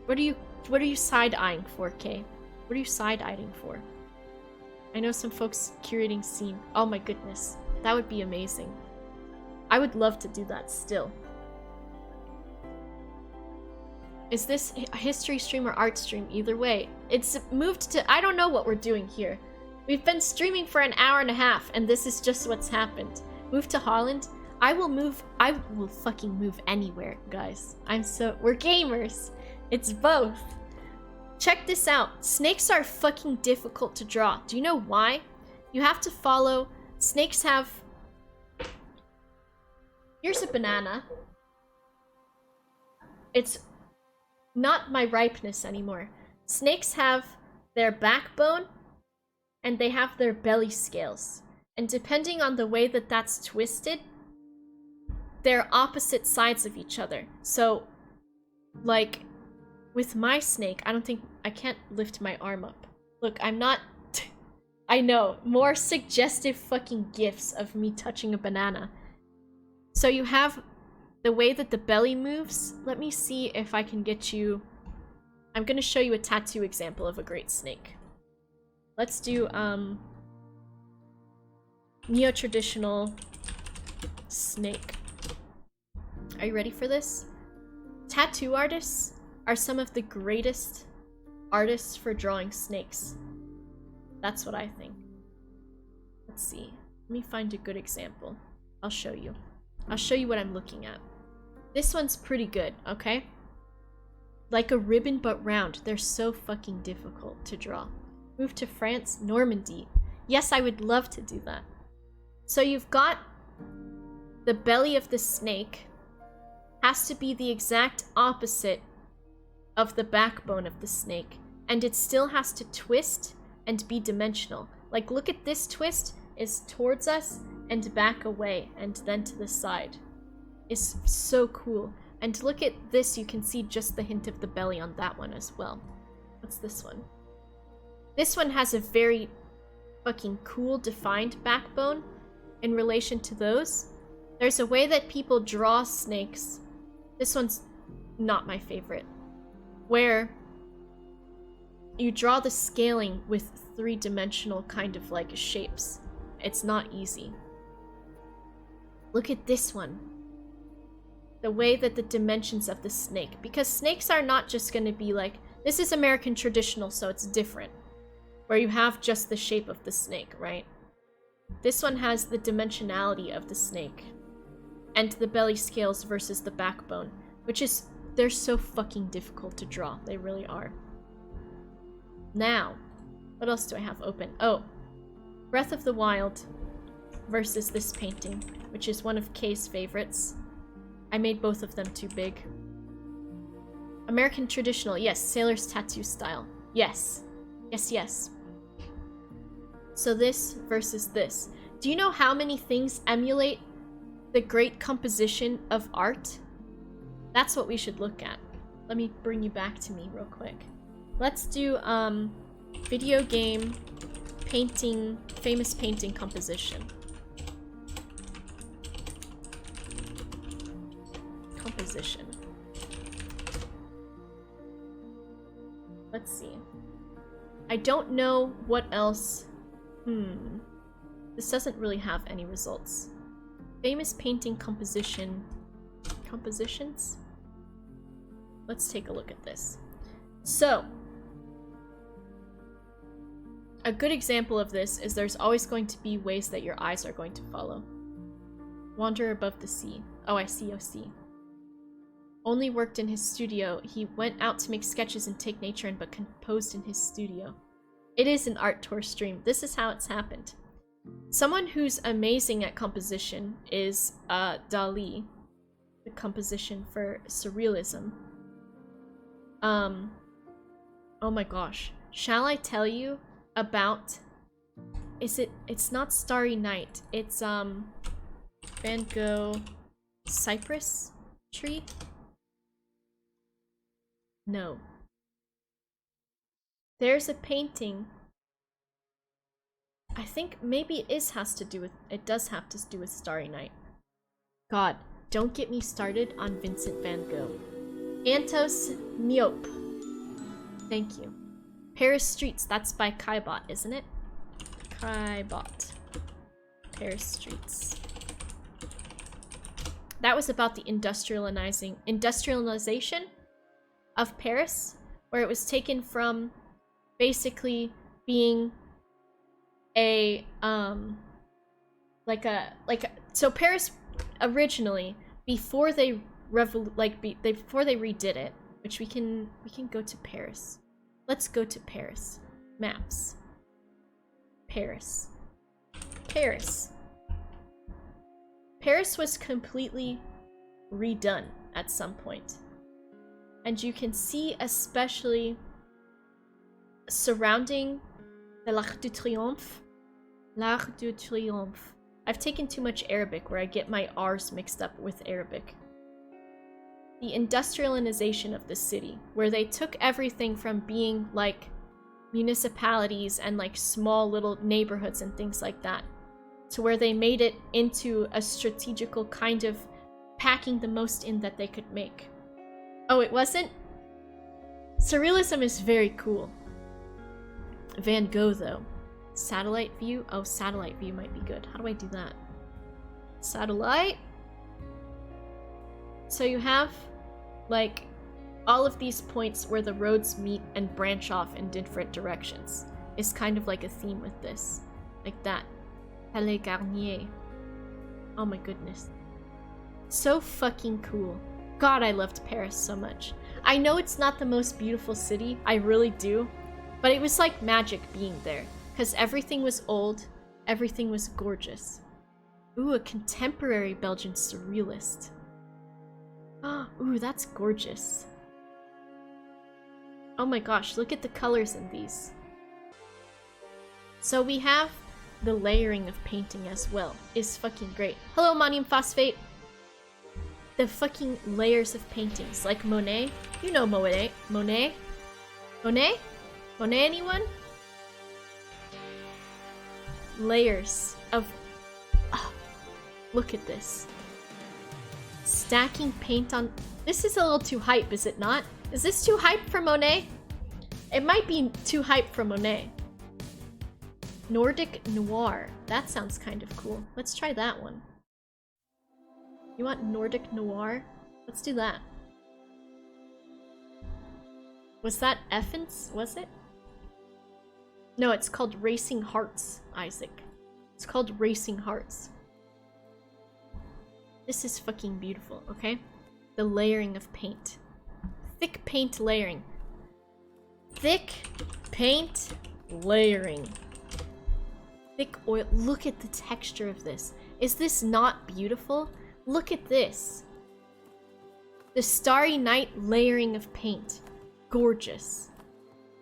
What are you side-eyeing for, Kay? What are you side-eyeing for? I know some folks curating scene. Oh my goodness. That would be amazing. I would love to do that still. Is this a history stream or art stream? Either way. It's moved to... I don't know what we're doing here. We've been streaming for an hour and a half, and this is just what's happened. Move to Holland? I will fucking move anywhere, guys. We're gamers. It's both. Check this out. Snakes are fucking difficult to draw. Do you know why? You have to follow... Snakes have... Here's a banana. It's not my ripeness anymore. Snakes have their backbone and they have their belly scales. And depending on the way that that's twisted, they're opposite sides of each other. So, like, with my snake, I can't lift my arm up. Look, I'm not... I know, more suggestive fucking gifs of me touching a banana. So you have the way that the belly moves. Let me see if I can get you... I'm gonna show you a tattoo example of a great snake. Let's do, neo-traditional snake. Are you ready for this? Tattoo artists are some of the greatest artists for drawing snakes. That's what I think. Let's see. Let me find a good example. I'll show you. I'll show you what I'm looking at. This one's pretty good, okay? Like a ribbon but round. They're so fucking difficult to draw. Move to France, Normandy. Yes, I would love to do that. So you've got the belly of the snake has to be the exact opposite of the backbone of the snake. And it still has to twist and be dimensional. Like, look at this twist is towards us and back away and then to the side. It's so cool. And look at this, you can see just the hint of the belly on that one as well. What's this one? This one has a very fucking cool defined backbone in relation to those. There's a way that people draw snakes. This one's not my favorite. Where you draw the scaling with three-dimensional kind of like shapes. It's not easy. Look at this one. The way that the dimensions of the snake, because snakes are not just going to be like, this is American traditional, so it's different, where you have just the shape of the snake, right? This one has the dimensionality of the snake and the belly scales versus the backbone, which is, they're so fucking difficult to draw. They really are. Now, what else do I have open? Oh, Breath of the Wild versus this painting, which is one of Kay's favorites. I made both of them too big. American traditional, yes. Sailor's tattoo style, yes. Yes, yes. So this versus this. Do you know how many things emulate the great composition of art? That's what we should look at. Let me bring you back to me real quick. Let's do video game painting, famous painting composition. Composition. Let's see. I don't know what else. This doesn't really have any results. Famous painting composition. Compositions? Let's take a look at this. So, a good example of this is there's always going to be ways that your eyes are going to follow. Wander above the sea. Oh, I see, Only worked in his studio. He went out to make sketches and take nature in, but composed in his studio. It is an art tour stream. This is how it's happened. Someone who's amazing at composition is Dali, the composition for surrealism. Oh my gosh. Shall I tell you about... It's not Starry Night. It's Van Gogh Cypress Tree? No. There's a painting. I think maybe it does have to do with Starry Night. God, don't get me started on Vincent van Gogh. Antos Myope. Thank you. Paris Streets, that's by Caillebotte, isn't it? Caillebotte. Paris Streets. That was about the industrialization of Paris, where it was taken from basically being a so Paris originally, before they before they redid it, which we can go to Paris. Let's go to Paris. Maps. Paris. Paris. Paris was completely redone at some point. And you can see, especially surrounding the l'Arc de Triomphe. L'Arc de Triomphe. I've taken too much Arabic where I get my R's mixed up with Arabic. The industrialization of the city, where they took everything from being like municipalities and like small little neighborhoods and things like that, to where they made it into a strategical kind of packing the most in that they could make. Oh, it wasn't? Surrealism is very cool. Van Gogh, though. Satellite view? Oh, satellite view might be good. How do I do that? Satellite? So you have, like, all of these points where the roads meet and branch off in different directions. Is kind of like a theme with this. Like that. Palais Garnier. Oh my goodness. So fucking cool. God, I loved Paris so much. I know it's not the most beautiful city, I really do, but it was like magic being there, because everything was old, everything was gorgeous. Ooh, a contemporary Belgian surrealist. Ooh, that's gorgeous. Oh my gosh, look at the colors in these. So we have the layering of painting as well. Is fucking great. Hello, Ammonium Phosphate. The fucking layers of paintings, like Monet. You know Monet. Monet? Monet? Monet, anyone? Layers of... Oh, look at this. Stacking paint on... This is a little too hype, is it not? Is this too hype for Monet? It might be too hype for Monet. Nordic Noir. That sounds kind of cool. Let's try that one. You want Nordic Noir? Let's do that. Was that Effens? Was it? No, it's called Racing Hearts, Isaac. It's called Racing Hearts. This is fucking beautiful, okay? The layering of paint. Thick paint layering. Thick paint layering. Thick oil. Look at the texture of this. Is this not beautiful? Look at this. The Starry Night layering of paint. Gorgeous.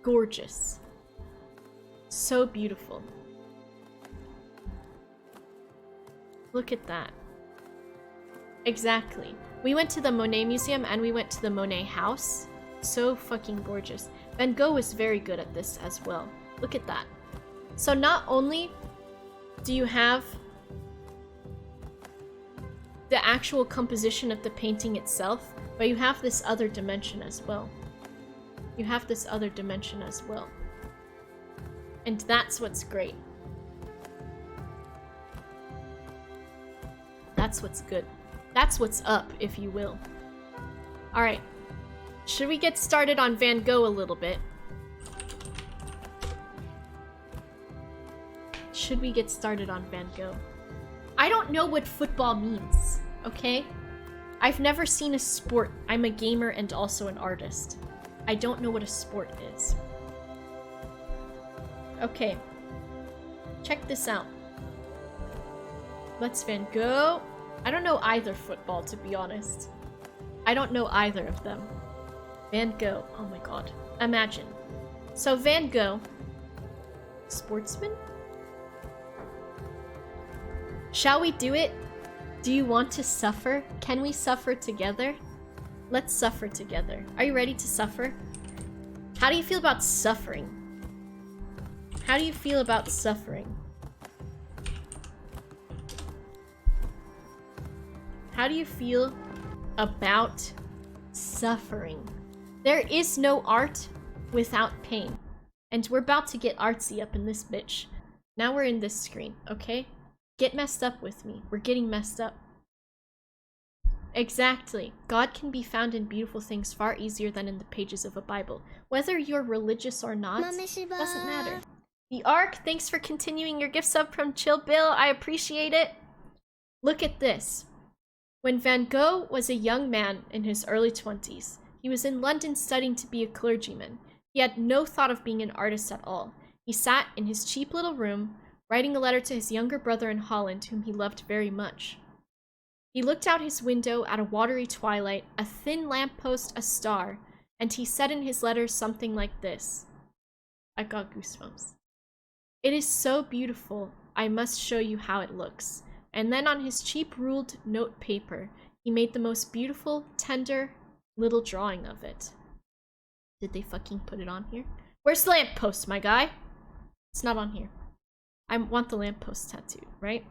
Gorgeous. So beautiful. Look at that. Exactly. We went to the Monet Museum and we went to the Monet house. So fucking gorgeous. Van Gogh was very good at this as well. Look at that. So not only do you have the actual composition of the painting itself, but you have this other dimension as well. You have this other dimension as well. And that's what's great. That's what's good. That's what's up, if you will. Alright. Should we get started on Van Gogh a little bit? Should we get started on Van Gogh? I don't know what football means, okay? I've never seen a sport. I'm a gamer and also an artist. I don't know what a sport is. Okay. Check this out. Let's Van Gogh. I don't know either football, to be honest. I don't know either of them. Van Gogh. Oh my god. Imagine. So Van Gogh. Sportsman? Shall we do it? Do you want to suffer? Can we suffer together? Let's suffer together. Are you ready to suffer? How do you feel about suffering? How do you feel about suffering? How do you feel about suffering? There is no art without pain. And we're about to get artsy up in this bitch. Now we're in this screen, okay? Get messed up with me. We're getting messed up. Exactly. God can be found in beautiful things far easier than in the pages of a Bible. Whether you're religious or not, doesn't matter. The Ark, thanks for continuing your gift sub from Chill Bill. I appreciate it. Look at this. When Van Gogh was a young man in his early 20s, he was in London studying to be a clergyman. He had no thought of being an artist at all. He sat in his cheap little room, writing a letter to his younger brother in Holland, whom he loved very much. He looked out his window at a watery twilight, a thin lamppost, a star, and he said in his letter something like this. I got goosebumps. It is so beautiful, I must show you how it looks. And then on his cheap ruled note paper, he made the most beautiful, tender little drawing of it. Did they fucking put it on here? Where's the lamppost, my guy? It's not on here. I want the lamppost tattoo, right?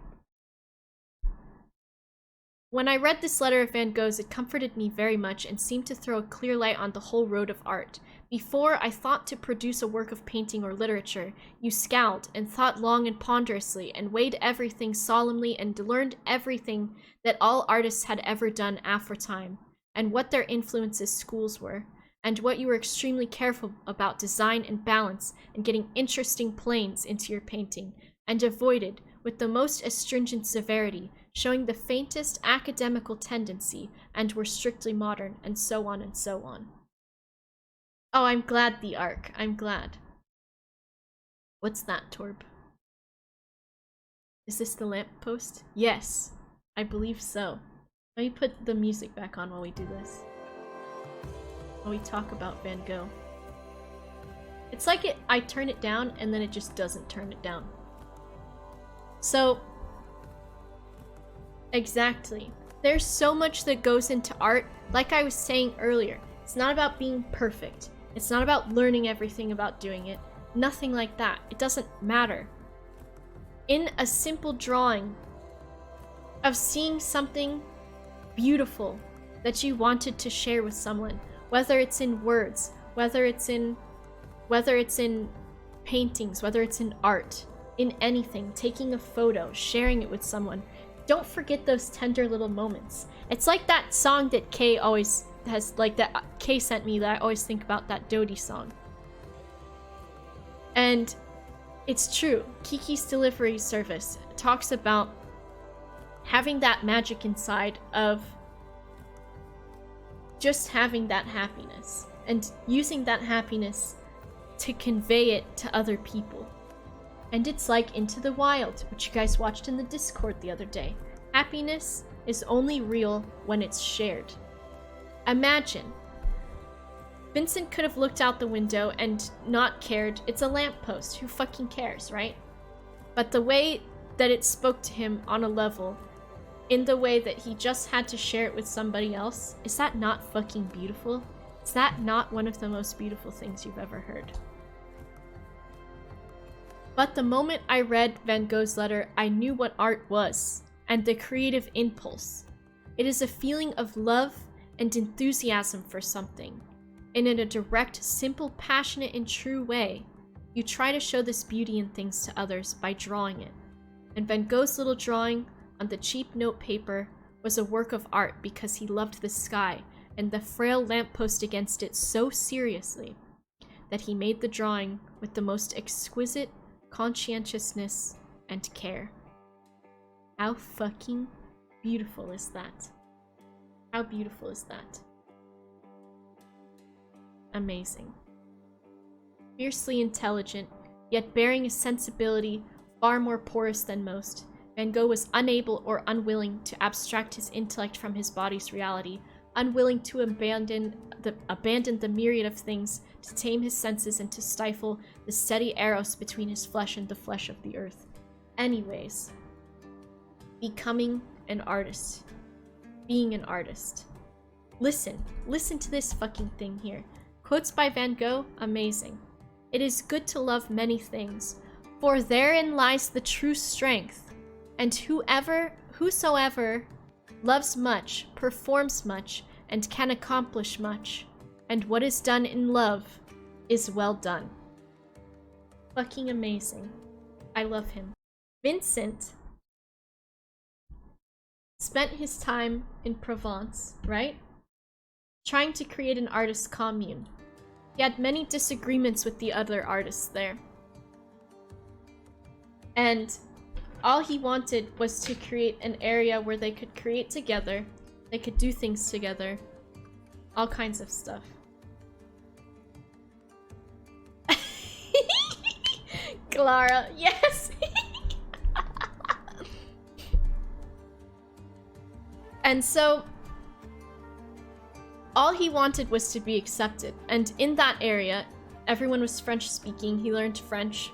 When I read this letter of Van Gogh's, it comforted me very much and seemed to throw a clear light on the whole road of art. Before I thought to produce a work of painting or literature, you scowled and thought long and ponderously and weighed everything solemnly and learned everything that all artists had ever done aforetime, and what their influences schools were, and what you were extremely careful about design and balance and getting interesting planes into your painting, and avoided, with the most astringent severity, showing the faintest academical tendency, and were strictly modern, and so on and so on. Oh, I'm glad, the Ark. I'm glad. What's that, Torb? Is this the lamppost? Yes, I believe so. Let me put the music back on while we do this. While we talk about Van Gogh. It's like I turn it down, and then it just doesn't turn it down. So, exactly. There's so much that goes into art. Like I was saying earlier, it's not about being perfect. It's not about learning everything about doing it. Nothing like that. It doesn't matter. In a simple drawing of seeing something beautiful that you wanted to share with someone, whether it's in words, whether it's in Whether it's in paintings, whether it's in art, in anything, taking a photo, sharing it with someone. Don't forget those tender little moments. It's like that song that Kay always has, like that Kay sent me that I always think about, that Dodie song. And it's true. Kiki's delivery service talks about having that magic inside of just having that happiness and using that happiness to convey it to other people. And it's like Into the Wild, which you guys watched in the Discord the other day. Happiness is only real when it's shared. Imagine. Vincent could have looked out the window and not cared. It's a lamppost. Who fucking cares, right? But the way that it spoke to him on a level, in the way that he just had to share it with somebody else, is that not fucking beautiful? Is that not one of the most beautiful things you've ever heard? But the moment I read Van Gogh's letter, I knew what art was, and the creative impulse. It is a feeling of love and enthusiasm for something. And in a direct, simple, passionate, and true way, you try to show this beauty in things to others by drawing it. And Van Gogh's little drawing on the cheap note paper was a work of art because he loved the sky and the frail lamppost against it so seriously that he made the drawing with the most exquisite conscientiousness and care. How fucking beautiful is that? How beautiful is that? Amazing. Fiercely intelligent, yet bearing a sensibility far more porous than most, Van Gogh was unable or unwilling to abstract his intellect from his body's reality, unwilling to abandon the myriad of things, to tame his senses and to stifle the steady eros between his flesh and the flesh of the earth. Anyways, becoming an artist. Being an artist. Listen to this fucking thing here. Quotes by Van Gogh, amazing. It is good to love many things, for therein lies the true strength. And whosoever loves much, performs much, and can accomplish much. And what is done in love is well done. Fucking amazing. I love him. Vincent spent his time in Provence, right? Trying to create an artist commune. He had many disagreements with the other artists there. And all he wanted was to create an area where they could create together, they could do things together, all kinds of stuff. Clara, yes! And so, all he wanted was to be accepted. And in that area, everyone was French speaking, he learned French.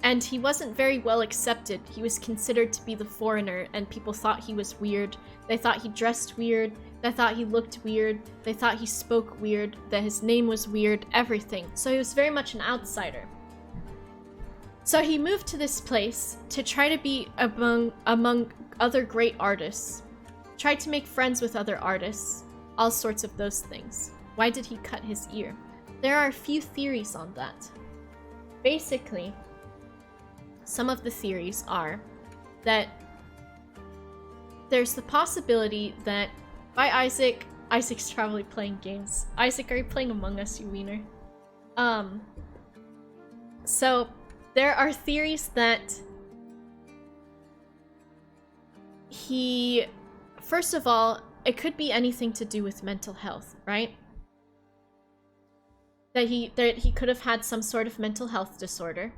And he wasn't very well accepted. He was considered to be the foreigner, and people thought he was weird. They thought he dressed weird. They thought he looked weird. They thought he spoke weird, that his name was weird, everything. So he was very much an outsider. So he moved to this place to try to be among other great artists. Tried to make friends with other artists. All sorts of those things. Why did he cut his ear? There are a few theories on that. Basically, some of the theories are that there's the possibility that by Isaac's probably playing games. Isaac, are you playing Among Us, you wiener? So there are theories that he, first of all, it could be anything to do with mental health, right? That he could have had some sort of mental health disorder.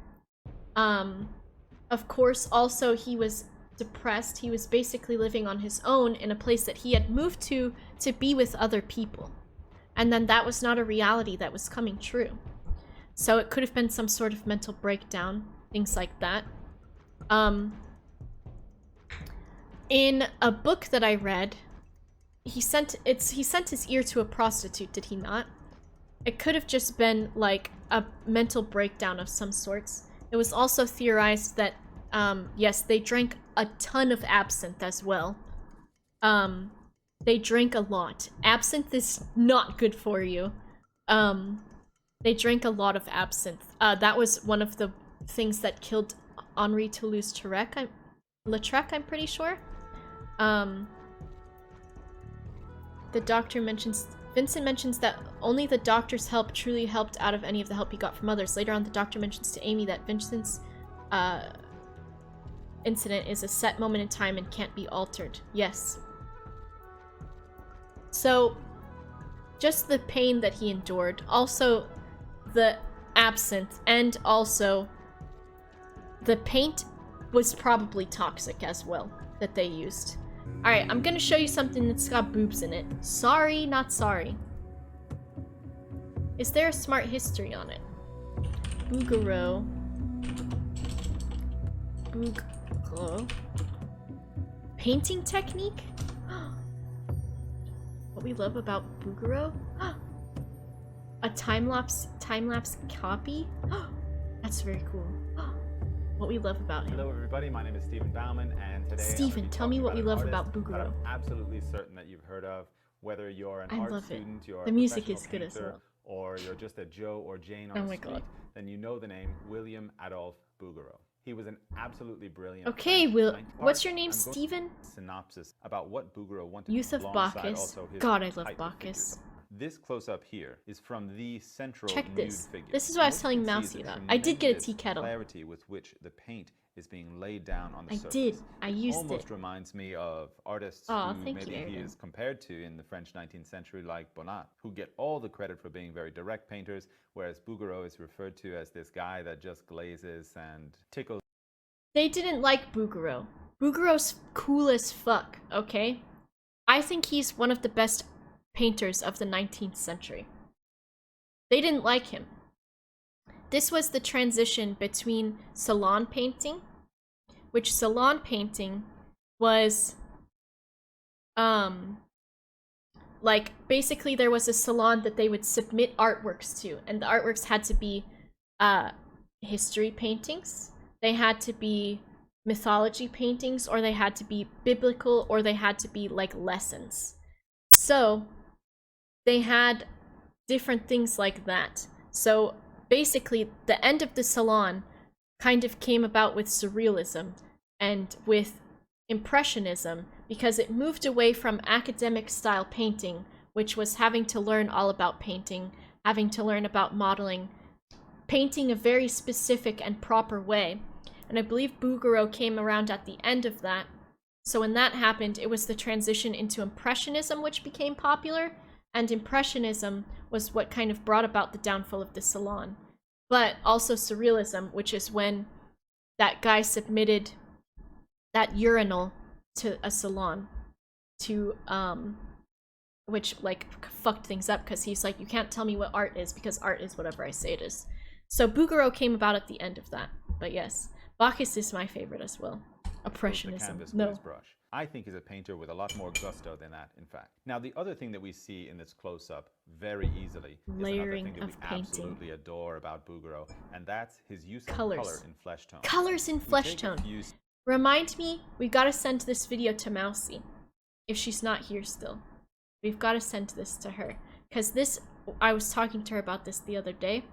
Of course, also he was depressed. He was basically living on his own in a place that he had moved to be with other people. And then that was not a reality that was coming true. So it could have been some sort of mental breakdown, things like that. In a book that I read, he sent his ear to a prostitute, did he not? It could have just been like a mental breakdown of some sorts. It was also theorized that, yes, they drank a ton of absinthe as well. They drank a lot. Absinthe is not good for you. They drank a lot of absinthe. That was one of the things that killed Henri Toulouse-Lautrec, I'm pretty sure. The doctor mentions... Vincent mentions that only the doctor's help truly helped out of any of the help he got from others. Later on, the doctor mentions to Amy that Vincent's incident is a set moment in time and can't be altered. Yes. So, just the pain that he endured, also the absinthe, and also the paint was probably toxic as well that they used. Alright, I'm gonna show you something that's got boobs in it. Sorry, not sorry. Is there a smart history on it? Bouguereau. Bouguereau. Painting technique? What we love about Bouguereau? A time-lapse copy? That's very cool. What we love about him. Hello everybody, my name is Stephen Bauman, and today Stephen, tell me what we love about Bouguereau. I'm absolutely certain that you've heard of, whether you're an art student, you're the a music is professional good as painter, well. or you're just a Joe or Jane on the street, then you know the name William Adolphe Bouguereau. He was an absolutely brilliant. Okay, what's your name, Stephen? Synopsis about what Bouguereau wanted. Youth of Bacchus. God, I love Bacchus. This close-up here is from the central Check nude this. figure. This is what I was telling Mousy about. I did get a tea kettle. Clarity with which the paint is being laid down on the surface. I used it. Almost reminds me of artists who maybe he is compared to in the French 19th century, like Bonnat, who get all the credit for being very direct painters, whereas Bouguereau is referred to as this guy that just glazes and tickles. They didn't like Bouguereau. Bouguereau's cool as fuck, okay? I think he's one of the best painters of the 19th century. They didn't like him. This was the transition between salon painting, which salon painting was, like, basically there was a salon that they would submit artworks to, and the artworks had to be, history paintings, they had to be mythology paintings, or they had to be biblical, or they had to be, like, lessons. So, they had different things like that. So, basically, the end of the salon kind of came about with surrealism and with impressionism because it moved away from academic style painting, which was having to learn all about painting, having to learn about modeling, painting a very specific and proper way. And I believe Bouguereau came around at the end of that. So when that happened, it was the transition into Impressionism, which became popular, and Impressionism was what kind of brought about the downfall of the salon. But also Surrealism, which is when that guy submitted that urinal to a salon to, which, like, fucked things up, because he's like, you can't tell me what art is, because art is whatever I say it is. So Bouguereau came about at the end of that. But yes, Bacchus is my favorite as well. Impressionism. No. I think is a painter with a lot more gusto than that, in fact. Now, the other thing that we see in this close-up very easily Layering is another thing that we painting. absolutely adore about Bouguereau, and that's his use of Colors. color in flesh tone. Colors in flesh tone. Remind me, we gotta send this video to Mousy. If she's not here still. We've gotta send this to her. Because this, I was talking to her about this the other day.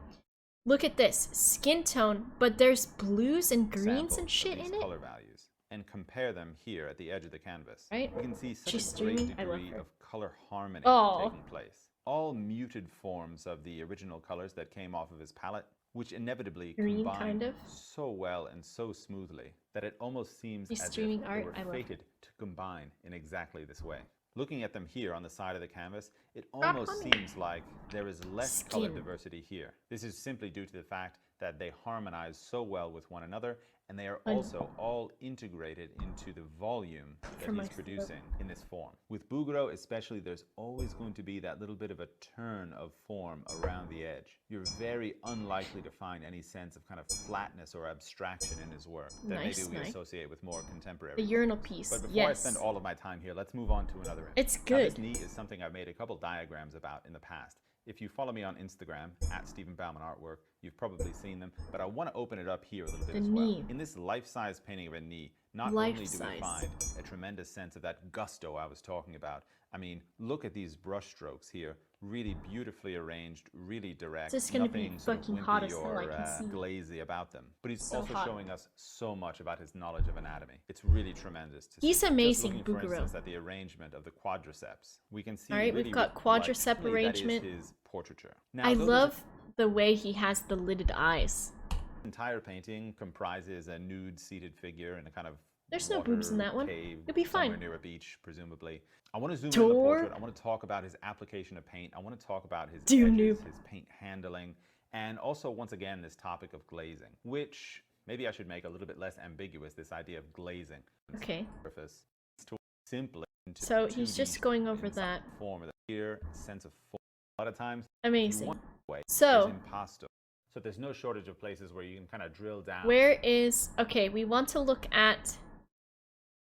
Look at this. Skin tone, but there's blues and greens and shit in it. Color values. And compare them here at the edge of the canvas. Right? We can see such She's a great streaming. degree of color harmony taking place. All muted forms of the original colors that came off of his palette, which inevitably combined so well and so smoothly that it almost seems as if they were fated to combine in exactly this way. Looking at them here on the side of the canvas, it almost seems like there is less color diversity here. This is simply due to the fact that they harmonize so well with one another, and they are also all integrated into the volume that he's producing in this form. With Bouguereau especially, there's always going to be that little bit of a turn of form around the edge. You're very unlikely to find any sense of kind of flatness or abstraction in his work that maybe we associate with more contemporary. The urinal piece, But before I spend all of my time here, let's move on to another image. It's good. Now, this knee is something I've made a couple diagrams about in the past. If you follow me on Instagram, at Stephen Bauman Artwork, you've probably seen them, but I want to open it up here a little bit as well. In this life-size painting of a knee, not only do we find a tremendous sense of that gusto I was talking about. I mean, look at these brush strokes here. really beautifully arranged, really direct. This is gonna be nothing sort of fucking wimpy hot as hell, or I can see. glazy about them. But he's So also hot. showing us so much about his knowledge of anatomy. It's really tremendous to He's see. amazing, Just looking, for Bouguereau. instance, at the arrangement of the quadriceps, we can see. All right, really we've got like, quadricep clearly arrangement. That is his portraiture. Now, I though love the way he has the lidded eyes. the entire painting comprises a nude seated figure in a kind of There's no boobs in that one. cave, You'll be fine. somewhere near a beach, presumably. I want to zoom in on the portrait. I want to talk about his application of paint. I want to talk about his edges, his paint handling, and also, once again, this topic of glazing, which maybe I should make a little bit less ambiguous, this idea of glazing. Okay. Surface to simply into So he's just going over that. Form of the clear sense of form. A lot of times, Amazing. way, So impasto. So there's no shortage of places where you can kind of drill down. where is... Okay, we want to look at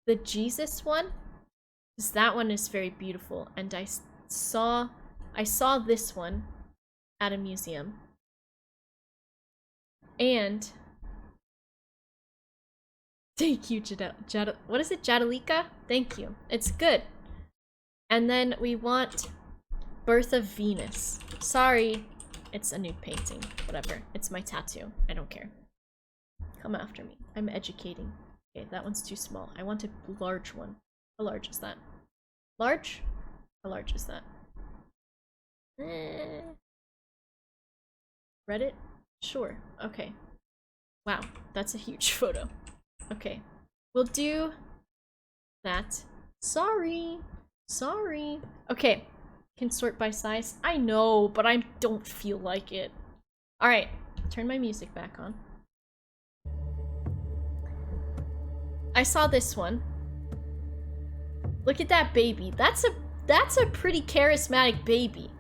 the Jesus one. Because that one is very beautiful. And I saw this one at a museum. And... Thank you, what is it? Jadalika? Thank you. It's good. And then we want Birth of Venus. Sorry. It's a new painting. Whatever. It's my tattoo. I don't care. Come after me. I'm educating. Okay, that one's too small. I want a large one. How large is that? Large? How large is that? Reddit? Sure. Okay. Wow, that's a huge photo. Okay. We'll do that. Sorry. Sorry. Okay. Can sort by size. I know, but I don't feel like it. Alright. Turn my music back on. I saw this one. Look at that baby. That's a pretty charismatic baby.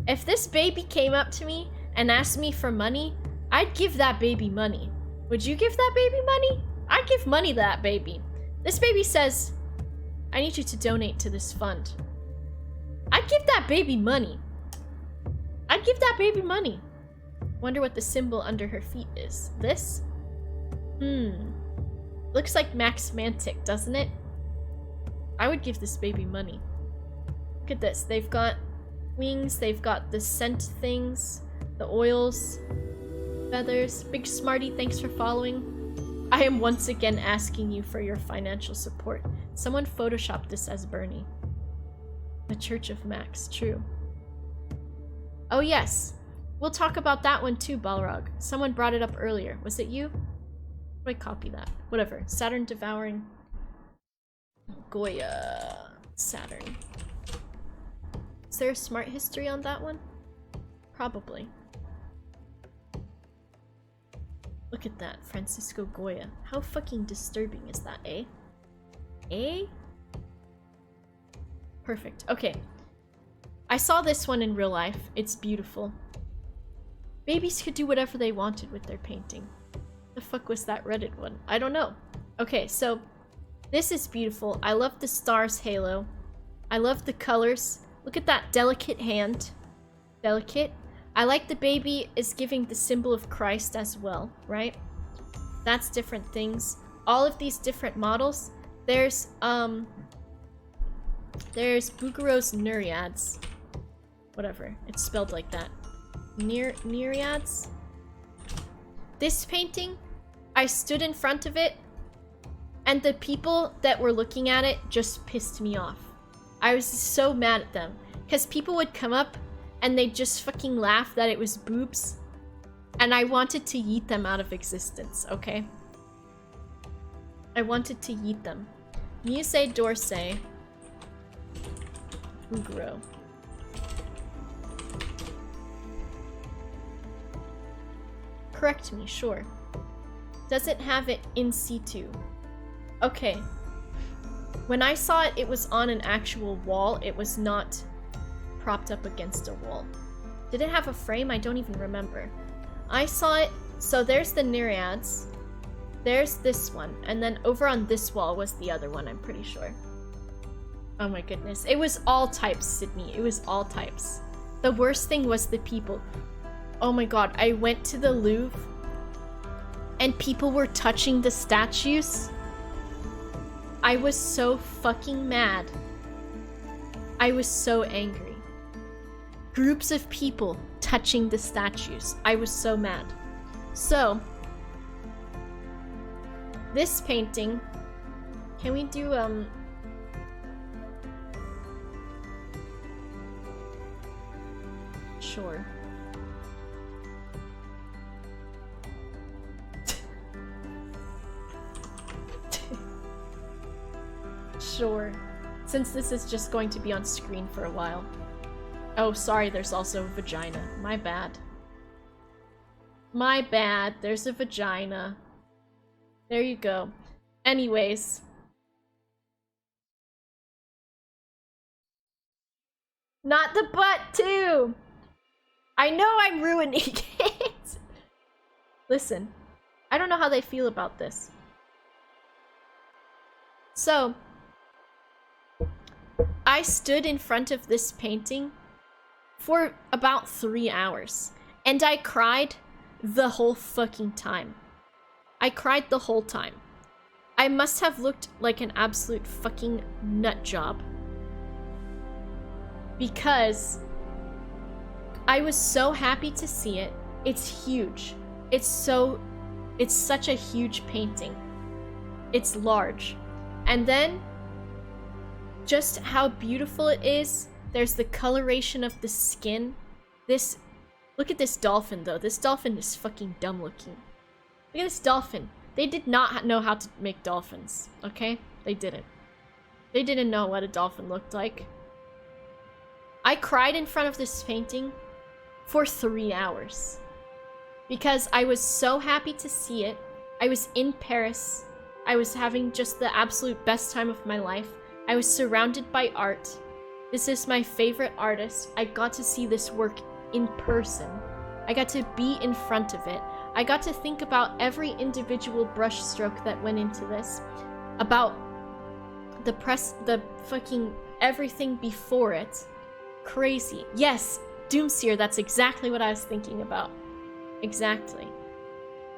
If this baby came up to me and asked me for money, I'd give that baby money. Would you give that baby money? I'd give money to that baby. This baby says, I need you to donate to this fund. I'd give that baby money. I'd give that baby money. Wonder what the symbol under her feet is. This? Looks like Max Mantic, doesn't it? I would give this baby money. Look at this. They've got wings, they've got the scent things, the oils, feathers. Big Smarty, thanks for following. I am once again asking you for your financial support. Someone photoshopped this as Bernie. The Church of Max, true. Oh yes, we'll talk about that one too, Balrog. Someone brought it up earlier. Was it you? How do I copy that? Whatever. Saturn Devouring. Goya. Saturn. Is there a smart history on that one? Probably. Look at that, Francisco Goya. How fucking disturbing is that, eh? Eh? Perfect. Okay. I saw this one in real life. It's beautiful. Babies could do whatever they wanted with their painting. The fuck was that Reddit one? I don't know. Okay, so this is beautiful. I love the stars halo. I love the colors. Look at that delicate hand. Delicate. I like the baby is giving the symbol of Christ as well, right? That's different things. All of these different models. There's Bouguereau's Nereids. Whatever. It's spelled like that. Nereids? This painting, I stood in front of it, and the people that were looking at it just pissed me off. I was so mad at them. Because people would come up, and they'd just fucking laugh that it was boobs. And I wanted to yeet them out of existence, okay? I wanted to yeet them. Musée d'Orsay. Bouguereau. Correct me, sure. Does it have it in situ? Okay. When I saw it, it was on an actual wall. It was not propped up against a wall. Did it have a frame? I don't even remember. I saw it. So there's the Nereids. There's this one. And then over on this wall was the other one, I'm pretty sure. Oh my goodness. It was all types, Sydney. It was all types. The worst thing was the people. Oh my god. I went to the Louvre and people were touching the statues. I was so fucking mad. I was so angry. groups of people touching the statues. I was so mad. So, this painting, can we do, sure. Sure. Since this is just going to be on screen for a while. Oh, sorry, there's also a vagina. My bad. My bad, there's a vagina. There you go. Anyways. Not the butt, too! I know I'm ruining it! Listen, I don't know how they feel about this. So, I stood in front of this painting for about 3 hours. And I cried the whole fucking time. I cried the whole time. I must have looked like an absolute fucking nut job. Because I was so happy to see it. It's huge. It's such a huge painting. It's large. And then, just how beautiful it is. There's the coloration of the skin. Look at this dolphin though. This dolphin is fucking dumb looking. Look at this dolphin. They did not know how to make dolphins, okay? They didn't. They didn't know what a dolphin looked like. I cried in front of this painting for 3 hours. Because I was so happy to see it. I was in Paris. I was having just the absolute best time of my life. I was surrounded by art. This is my favorite artist. I got to see this work in person. I got to be in front of it. I got to think about every individual brush stroke that went into this. About the fucking everything before it. Crazy. Yes, Doomseer, that's exactly what I was thinking about. Exactly.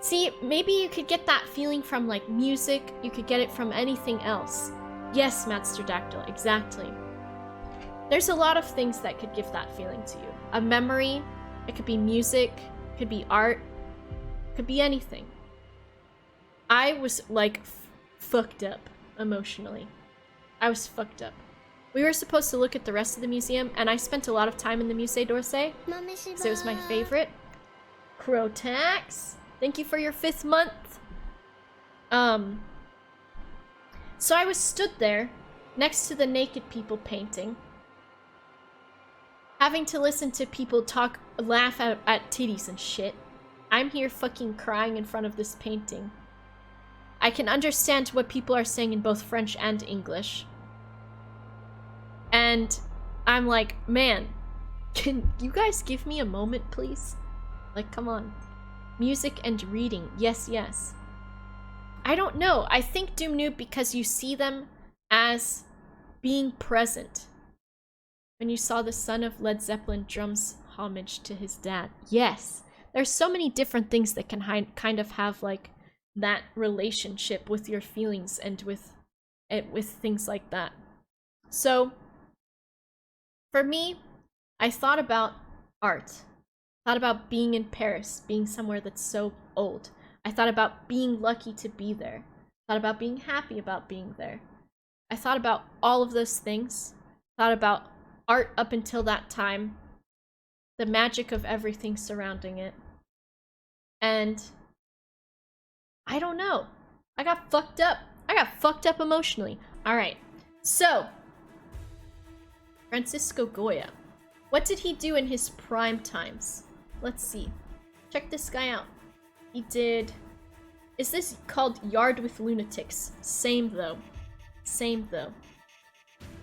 See, maybe you could get that feeling from, like, music. You could get it from anything else. Yes, Matsterdactyl, exactly. There's a lot of things that could give that feeling to you. A memory, it could be music, it could be art, it could be anything. I was, like, fucked up emotionally. I was fucked up. We were supposed to look at the rest of the museum, and I spent a lot of time in the Musée d'Orsay, because it was my favorite. Crotax, thank you for your 5th month. So I was stood there, next to the naked people painting, having to listen to people laugh at titties and shit. I'm here fucking crying in front of this painting. I can understand what people are saying in both French and English. And I'm like, man, can you guys give me a moment, please? Like, come on. Music and reading, yes, yes. I don't know, I think Doom Noob because you see them as being present. When you saw the son of Led Zeppelin drums homage to his dad. Yes, there's so many different things that can kind of have, like, that relationship with your feelings and with things like that. So, for me, I thought about art. Thought about being in Paris, being somewhere that's so old. I thought about being lucky to be there. Thought about being happy about being there. I thought about all of those things. Thought about art up until that time. The magic of everything surrounding it. And I don't know. I got fucked up. I got fucked up emotionally. Alright, so Francisco Goya. What did he do in his prime times? Let's see. Check this guy out. He did... Is this called Yard with Lunatics? Same though. Same though.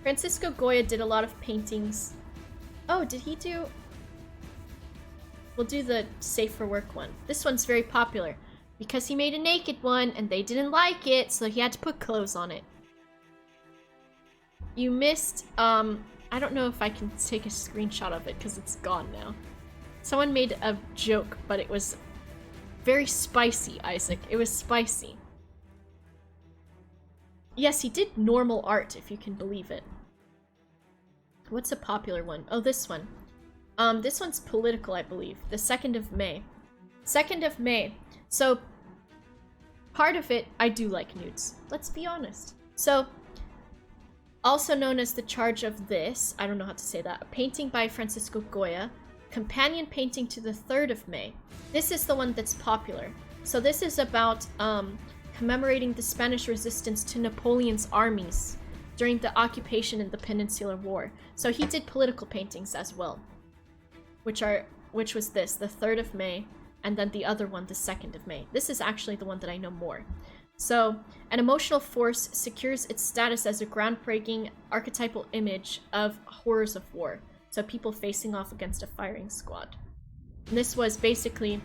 Francisco Goya did a lot of paintings. Oh, did he do... We'll do the Safe for Work one. This one's very popular because he made a naked one and they didn't like it, so he had to put clothes on it. You missed, I don't know if I can take a screenshot of it because it's gone now. Someone made a joke, but it was very spicy, Isaac. It was spicy. Yes, he did normal art, if you can believe it. What's a popular one? Oh, this one. This one's political, I believe. The 2nd of May. 2nd of May. So, part of it, I do like nudes. Let's be honest. So, also known as the charge of this, I don't know how to say that, a painting by Francisco Goya, companion painting to the 3rd of May. This is the one that's popular. So this is about commemorating the Spanish resistance to Napoleon's armies during the occupation in the Peninsular War. So he did political paintings as well, which was this, the 3rd of May, and then the other one, the 2nd of May. This is actually the one that I know more. So, an emotional force secures its status as a groundbreaking archetypal image of horrors of war. So people facing off against a firing squad. And this was basically,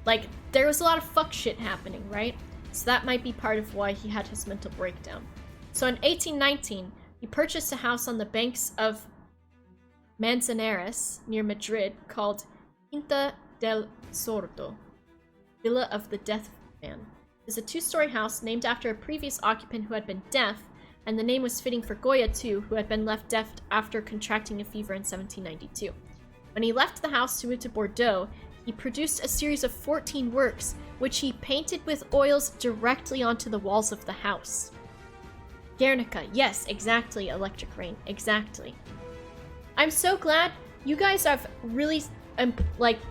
like, there was a lot of fuck shit happening, right? So that might be part of why he had his mental breakdown. So in 1819, he purchased a house on the banks of Manzanares near Madrid called Quinta del Sordo, Villa of the Deaf Man. It's a 2-story house named after a previous occupant who had been deaf, and the name was fitting for Goya too, who had been left deaf after contracting a fever in 1792. When he left the house to move to Bordeaux, he produced a series of 14 works, which he painted with oils directly onto the walls of the house. Guernica, yes, exactly, Electric Rain, exactly. I'm so glad you guys have really,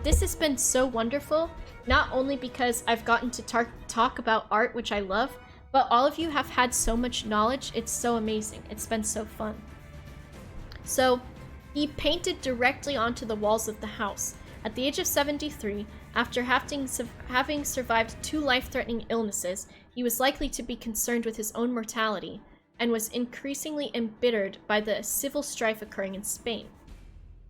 this has been so wonderful, not only because I've gotten to talk about art, which I love, but all of you have had so much knowledge. It's so amazing. It's been so fun. So, he painted directly onto the walls of the house. At the age of 73, after having survived 2 life-threatening illnesses, he was likely to be concerned with his own mortality, and was increasingly embittered by the civil strife occurring in Spain.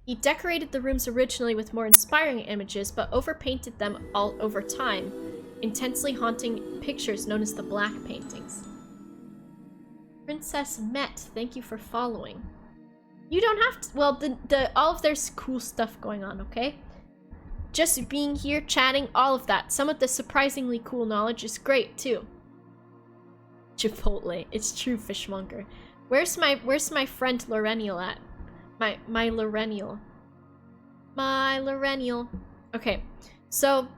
He decorated the rooms originally with more inspiring images, but overpainted them all over time, intensely haunting pictures known as the Black Paintings. Princess Met, thank you for following. You don't have to, well, all of there's cool stuff going on, okay? Just being here, chatting, all of that. Some of the surprisingly cool knowledge is great, too. Chipotle, it's true, Fishmonger. Where's my friend Lorenial at? My Lorenial. My Lorenial. Okay, so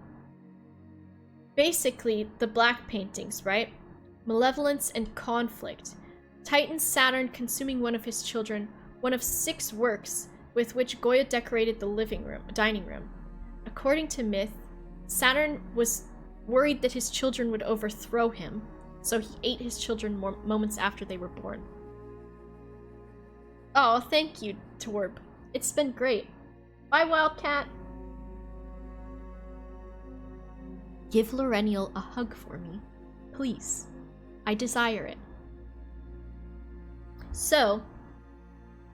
basically the Black Paintings, right? Malevolence and conflict. Titan Saturn consuming one of his children, one of 6 works with which Goya decorated the dining room. According to myth, Saturn was worried that his children would overthrow him, so he ate his children moments after they were born. Oh, thank you, Torb. It's been great. Bye, Wildcat. Give Lorenial a hug for me, please. I desire it. So,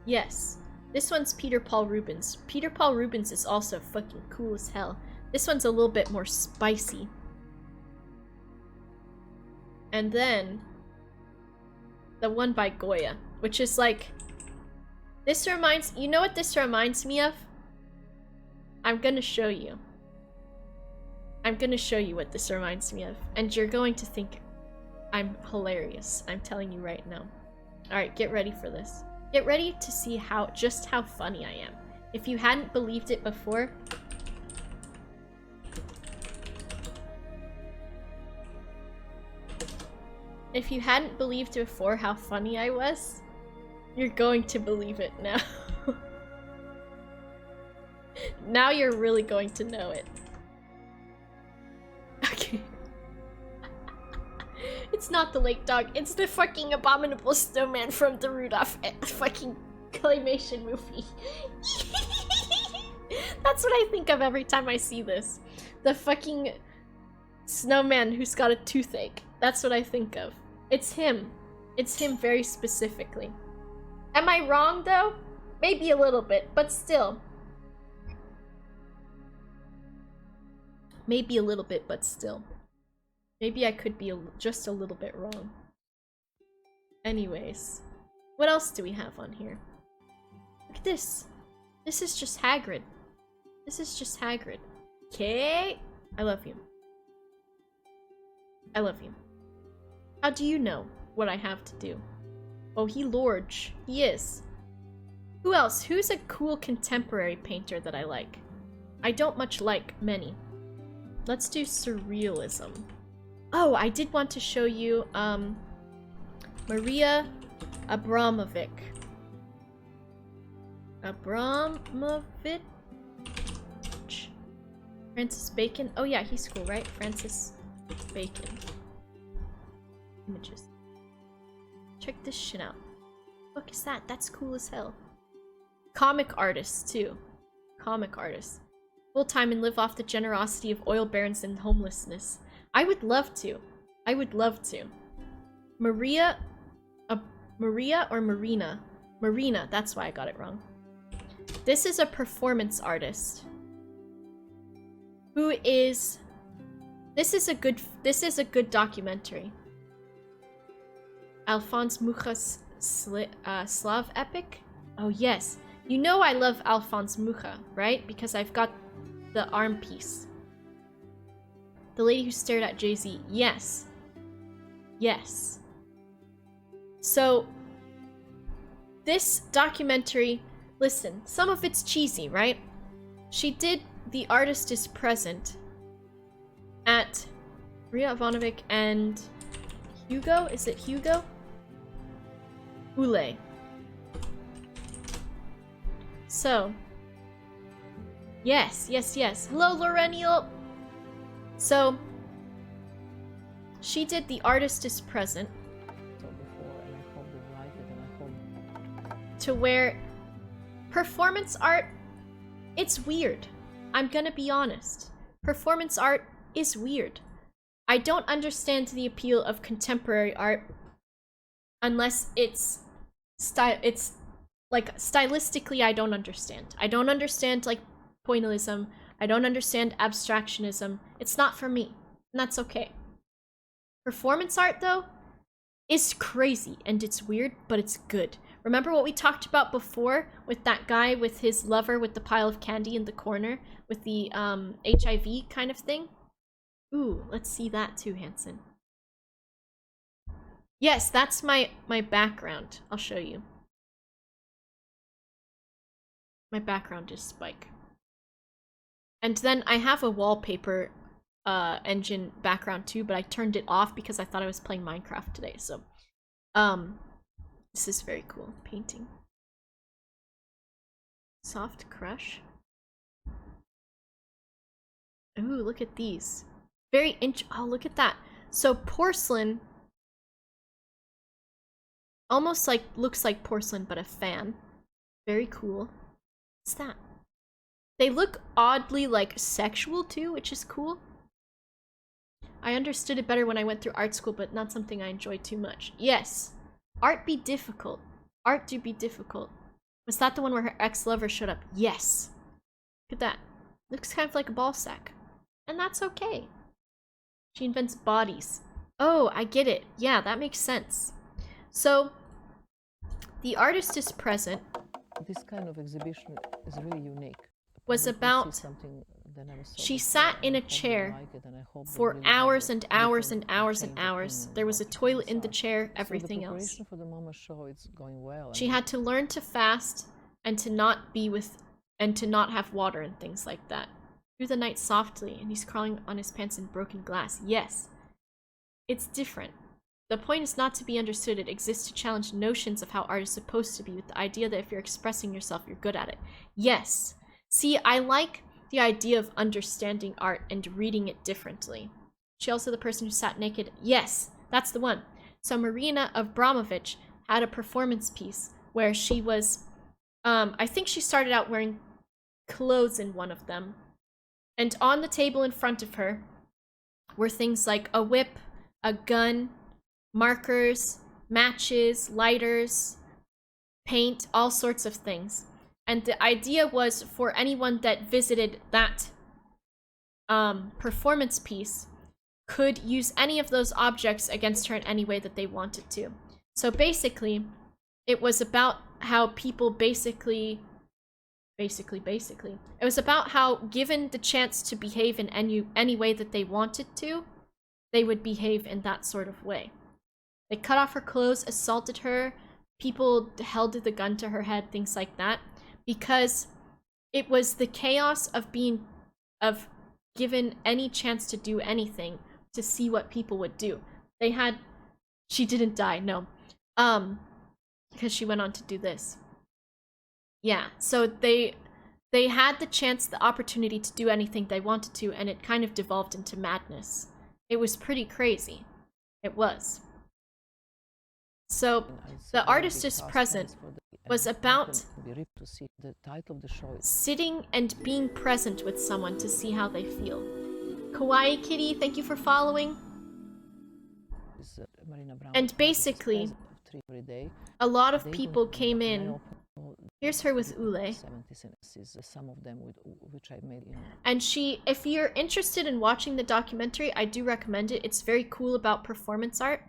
yes, this one's Peter Paul Rubens. Peter Paul Rubens is also fucking cool as hell. This one's a little bit more spicy. And then the one by Goya, which is like, you know what this reminds me of? I'm gonna show you. I'm gonna show you what this reminds me of, and you're going to think I'm hilarious. I'm telling you right now. Alright, get ready for this. Get ready to see just how funny I am. If you hadn't believed it before, how funny I was, you're going to believe it now. Now you're really going to know it. Okay. It's not the lake dog, it's the fucking Abominable Snowman from the Rudolph fucking claymation movie. That's what I think of every time I see this. The fucking snowman who's got a toothache. That's what I think of. It's him. It's him very specifically. Am I wrong, though? Maybe a little bit, but still. Maybe a little bit, but still. Maybe I could be just a little bit wrong. Anyways. What else do we have on here? Look at this. This is just Hagrid. This is just Hagrid. Okay? I love you. I love you. How do you know what I have to do? Oh, he Lorge. He is. Who else? Who's a cool contemporary painter that I like? I don't much like many. Let's do surrealism. Oh, I did want to show you Marina Abramovic. Abramovic? Francis Bacon. Oh yeah, he's cool, right? Francis Bacon. Images. Check this shit out. What the fuck is that? That's cool as hell. Comic artists, too. Comic artists. Full time and live off the generosity of oil barons and homelessness. I would love to. I would love to. Maria or Marina? Marina, that's why I got it wrong. This is a performance artist. Who is... This is a good documentary. Alphonse Mucha's Slav epic? Oh yes. You know I love Alphonse Mucha, right? Because I've got the arm piece. The lady who stared at Jay-Z. Yes. Yes. So, this documentary, listen, some of it's cheesy, right? She did The Artist is Present at Marina of Brahmovic and Hugo? Is it Hugo? Ule. So, yes. Hello, Lorenial! So, she did The Artist is Present to where performance art, it's weird. I'm gonna be honest. Performance art is weird. I don't understand the appeal of contemporary art unless it's like stylistically I don't understand. I don't understand like pointillism. I don't understand abstractionism. It's not for me, and that's okay. Performance art though is crazy and it's weird, but it's good. Remember what we talked about before with that guy with his lover with the pile of candy in the corner with the HIV kind of thing? Ooh, let's see that too, Hanson. Yes, that's my background. I'll show you. My background is Spike. And then I have a wallpaper engine background too, but I turned it off because I thought I was playing Minecraft today, so this is very cool. Painting. Soft crush. Ooh, look at these. Very oh, look at that. So porcelain almost like looks like porcelain but a fan. Very cool. What's that? They look oddly like sexual too, which is cool. I understood it better when I went through art school, but not something I enjoyed too much. Yes. Art be difficult. Art do be difficult. Was that the one where her ex-lover showed up? Yes. Look at that. Looks kind of like a ball sack. And that's okay. She invents bodies. Oh, I get it. Yeah, that makes sense. So, The Artist is Present. This kind of exhibition is really unique. Was about she sat in a chair for hours and hours and hours and hours. There was a toilet in the chair, everything else. She had to learn to fast and to not have water and things like that. Through the night softly, and he's crawling on his pants in broken glass. Yes. It's different. The point is not to be understood. It exists to challenge notions of how art is supposed to be, with the idea that if you're expressing yourself, you're good at it. Yes. See, I like the idea of understanding art and reading it differently. She also the person who sat naked. Yes, that's the one. So Marina of Brahmovic had a performance piece where she was, I think she started out wearing clothes in one of them. And on the table in front of her were things like a whip, a gun, markers, matches, lighters, paint, all sorts of things. And the idea was for anyone that visited that performance piece could use any of those objects against her in any way that they wanted to. So basically, it was about how people basically, it was about how given the chance to behave in any way that they wanted to, they would behave in that sort of way. They cut off her clothes, assaulted her, people held the gun to her head, things like that, because it was the chaos of being given any chance to do anything to see what people would do. She didn't die, no. Because she went on to do this. Yeah, so they had the chance, the opportunity to do anything they wanted to, and it kind of devolved into madness. It was pretty crazy. It was. So, the artist is present was about sitting and being present with someone to see how they feel. Kawaii Kitty, thank you for following. And basically, a lot of people came in. Here's her with Ule. And if you're interested in watching the documentary, I do recommend it. It's very cool about performance art.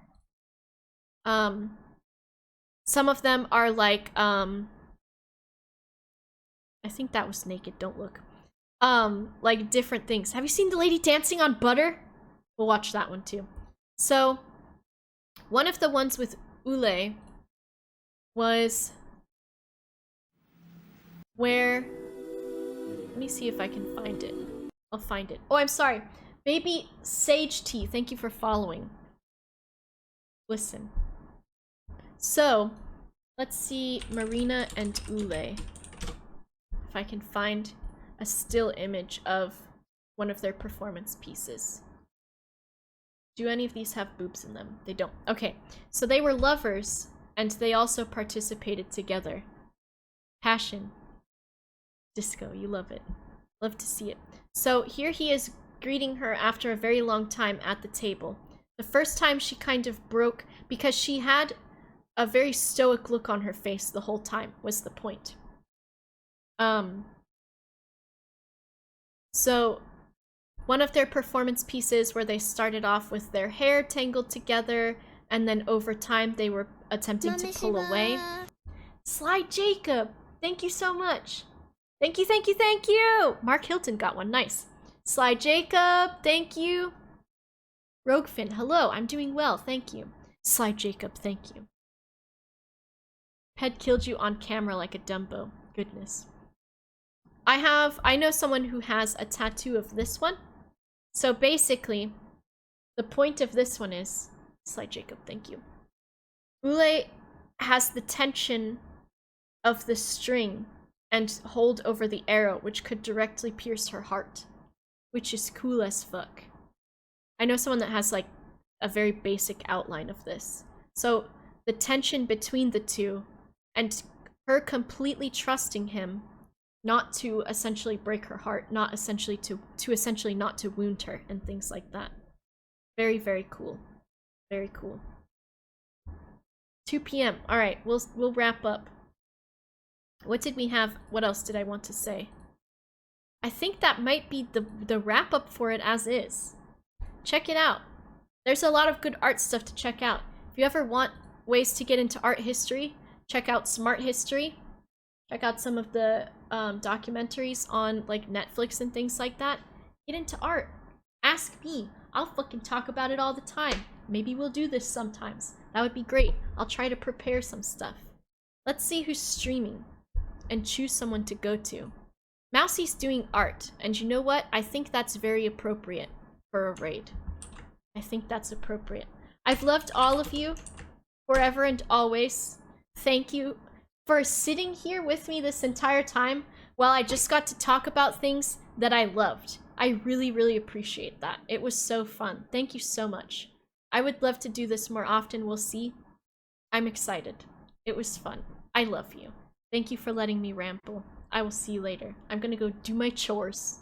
Some of them are like, I think that was naked, don't look. Like different things. Have you seen the lady dancing on butter? We'll watch that one too. So, one of the ones with Ule was where, let me see if I can find it. I'll find it. Oh, I'm sorry. Baby Sage Tea, thank you for following. Listen. So, let's see Marina and Ule. If I can find a still image of one of their performance pieces. Do any of these have boobs in them? They don't. Okay, so they were lovers, and they also participated together. Passion. Disco, you love it. Love to see it. So here he is greeting her after a very long time at the table. The first time she kind of broke, because she had a very stoic look on her face the whole time, was the point. So one of their performance pieces where they started off with their hair tangled together, and then over time they were attempting to pull away. Sly Jacob, thank you so much. Thank you, thank you, thank you! Mark Hilton got one, nice. Sly Jacob, thank you. Roguefin, hello, I'm doing well, thank you. Sly Jacob, thank you. Ped killed you on camera like a Dumbo. Goodness. I know someone who has a tattoo of this one. So basically, the point of this one is, Sly Jacob, thank you. Ule has the tension of the string and hold over the arrow, which could directly pierce her heart, which is cool as fuck. I know someone that has like a very basic outline of this. So the tension between the two and her completely trusting him not to essentially break her heart, not essentially to essentially not to wound her and things like that. Very, very cool. Very cool. 2 p.m. All right, we'll wrap up. What did we have? What else did I want to say? I think that might be the wrap up for it as is. Check it out. There's a lot of good art stuff to check out. If you ever want ways to get into art history, check out Smart History. Check out some of the documentaries on like Netflix and things like that. Get into art. Ask me. I'll fucking talk about it all the time. Maybe we'll do this sometimes. That would be great. I'll try to prepare some stuff. Let's see who's streaming and choose someone to go to. Mousie's doing art, and you know what? I think that's very appropriate for a raid. I think that's appropriate. I've loved all of you forever and always. Thank you for sitting here with me this entire time while I just got to talk about things that I loved. I really, really appreciate that. It was so fun. Thank you so much. I would love to do this more often. We'll see. I'm excited. It was fun. I love you. Thank you for letting me ramble. I will see you later. I'm gonna go do my chores.